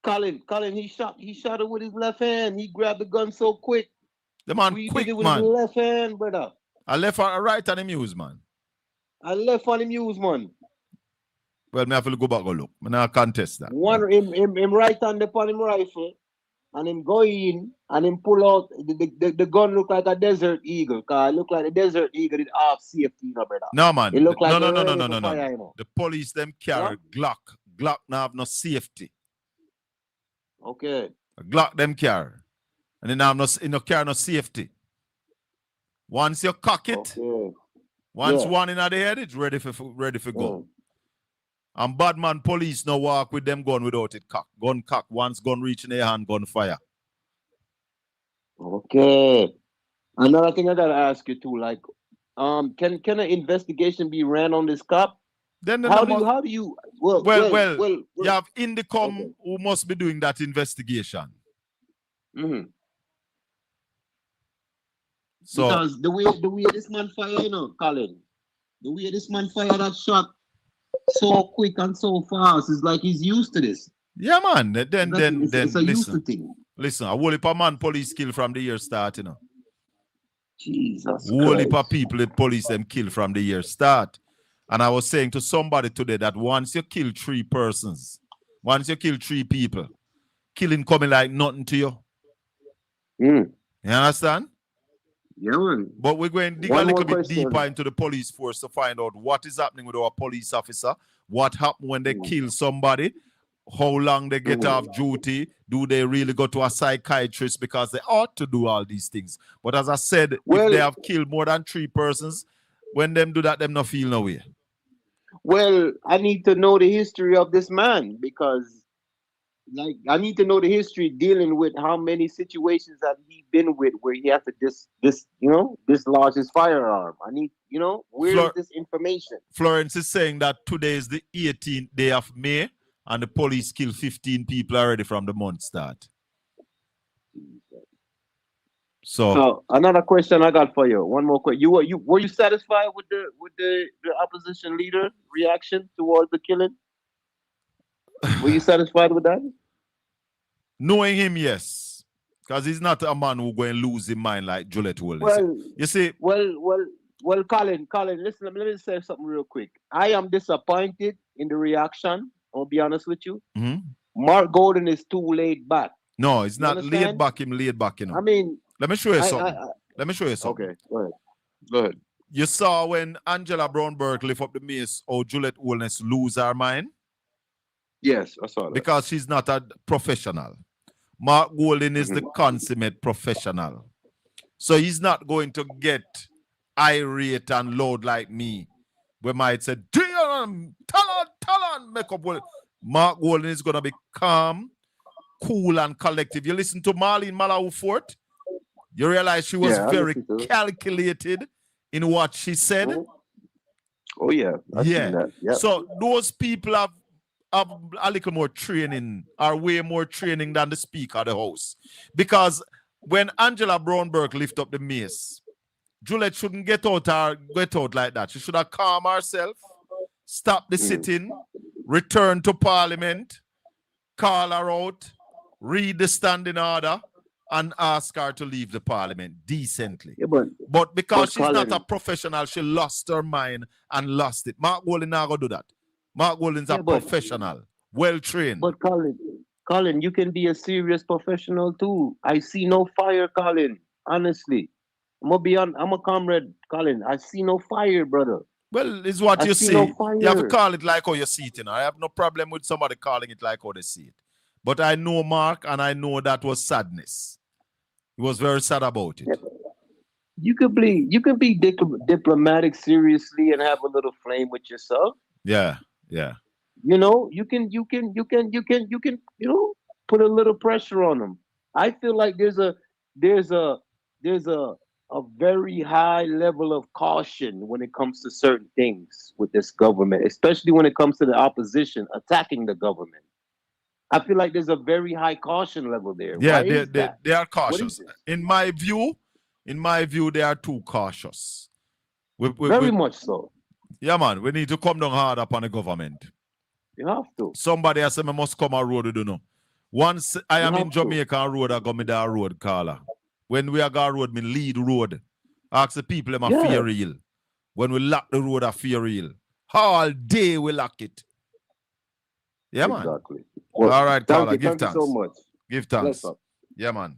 Colin, he shot it with his left hand. He grabbed the gun so quick. The man quick, did it with man. his left hand, brother. I left or right on him use, man. I left on him use, man. Well, me have to go back and look. I not contest that. One him right hand upon him rifle, and him go in and him pull out the gun look like a desert eagle. Cause it look like the desert eagle did half safety, you know, brother. No, man. It look like no. fire, you know. The police them carry Glock. Glock now have no safety. Okay. Glock them carry. And then have no carry no safety. Once you cock it, once one in the head, it's ready for go. And bad man police no walk with them gun without it cock. Gun cock. Once gun reach in their hand, gun fire. Okay. Another thing I gotta ask you too, like, can an investigation be ran on this cop? Then How do you well you have Indicom who must be doing that investigation. So because the way this man fire, you know, Colin, the way this man fire that shot so quick and so fast, it's like he's used to this. Yeah, man. Then it's a used to thing. Listen, a whole heap of man police kill from the year start, you know. Jesus. Whole heap of people the police them kill from the year start. And I was saying to somebody today that once you kill 3 persons, once you kill 3 people, killing coming like nothing to you. You understand? Yeah, man. But we're going to dig a little bit deeper into the police force to find out what is happening with our police officer, what happened when they kill somebody, how long they get off duty, do they really go to a psychiatrist because they ought to do all these things. But as I said, if they have killed more than 3 persons, when them do that, them not feel no way. Well, I need to know the history of this man because, like, I need to know the history dealing with how many situations that he been with where he has to dislodge his firearm. I need, where is this information? Florence is saying that today is the 18th day of May and the police killed 15 people already from the month start. So another question I got for you. One more question. Were you satisfied with the opposition leader reaction towards the killing? Were you satisfied with that? Knowing him, yes. Because he's not a man who going to lose his mind like Juliet will. You see? Well, Colin, listen, let me say something real quick. I am disappointed in the reaction. I'll be honest with you. Mark Golden is too laid back. No, it's not laid back. Him laid back, you know. I mean, let me show you something. Let me show you something. Okay, go ahead. You saw when Angela Brownberg lift up the mace, how Juliet Wellness lose her mind? Yes, I saw that. Because she's not a professional. Mark Golden is the consummate professional. So he's not going to get irate and loud like me. We might say, Talon, make up. Mark Golden is going to be calm, cool, and collective. You listen to Marlene Malawi Fort, you realize she was very calculated in what she said. Oh, yeah. I've seen that. Yep. So those people have a little more training, are way more training than the Speaker of the House. Because when Angela Brownberg lift up the mace, Juliet shouldn't get out like that. She should have calmed herself, stop the sitting, return to Parliament, call her out, read the standing order, and ask her to leave the Parliament decently. Yeah, but because she's not a professional, she lost her mind and lost it. Mark Golden not going to do that. Mark Golden's a professional, well-trained. But Colin, you can be a serious professional too. I see no fire, Colin. Honestly. I'm a comrade, Colin. I see no fire, brother. Well, it's what you see. No fire. You have to call it like how you see it. You know? I have no problem with somebody calling it like how they see it. But I know Mark, and I know that was sadness. He was very sad about it. You could be diplomatic seriously and have a little flame with yourself. Yeah. You can put a little pressure on them. I feel like there's a very high level of caution when it comes to certain things with this government, especially when it comes to the opposition attacking the government. I feel like there's a very high caution level there. Yeah, they are cautious. In my view, they are too cautious. Very much so. Yeah, man, we need to come down hard upon the government. You have to. Somebody has said, I must come a road, you don't know. Once I am in Jamaica road, I go me that road, caller. When we are going road, me lead road. Ask the people, am I fear real? When we lock the road, I fear real. All day we lock it. Yeah, man. Exactly. All right, caller. Thank Give you thanks. so much. Give thanks. Bless up. Yeah, man.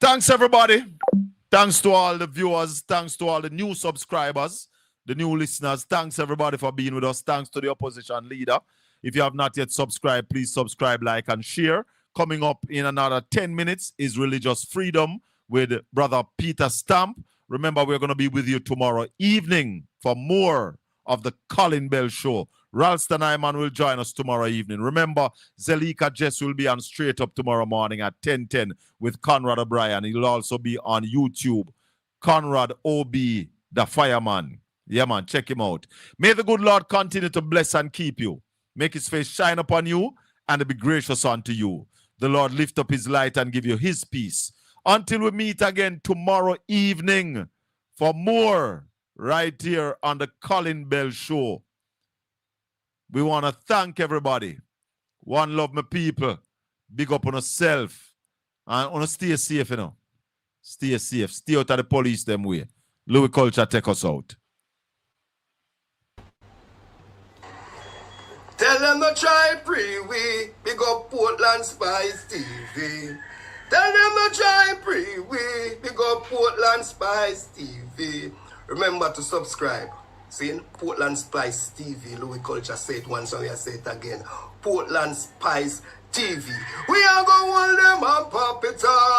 Thanks, everybody. Thanks to all the viewers. Thanks to all the new subscribers, the new listeners. Thanks, everybody, for being with us. Thanks to the opposition leader. If you have not yet subscribed, please subscribe, like, and share. Coming up in another 10 minutes is Religious Freedom with Brother Peter Stamp. Remember, we're going to be with you tomorrow evening for more of the Colin Bell Show. Ralston Iman will join us tomorrow evening. Remember, Zelika Jess will be on Straight Up tomorrow morning at 10:10 with Conrad O'Brien. He'll also be on YouTube. Conrad O.B., the fireman. Yeah, man, check him out. May the good Lord continue to bless and keep you. Make his face shine upon you and be gracious unto you. The Lord lift up his light and give you his peace. Until we meet again tomorrow evening for more right here on the Colin Bell Show. We want to thank everybody. One love, my people. Big up on yourself. And on stay safe, you know. Stay safe. Stay out of the police them way. Louis Culture take us out. Tell them to try pre-wee. Big up Portland Spice TV. Tell them to try pre-wee. Big up Portland Spice TV. Remember to subscribe. See, Portland Spice TV. Louis Culture say it once and we say it again. Portland Spice TV. We are going to hold them and pop it up.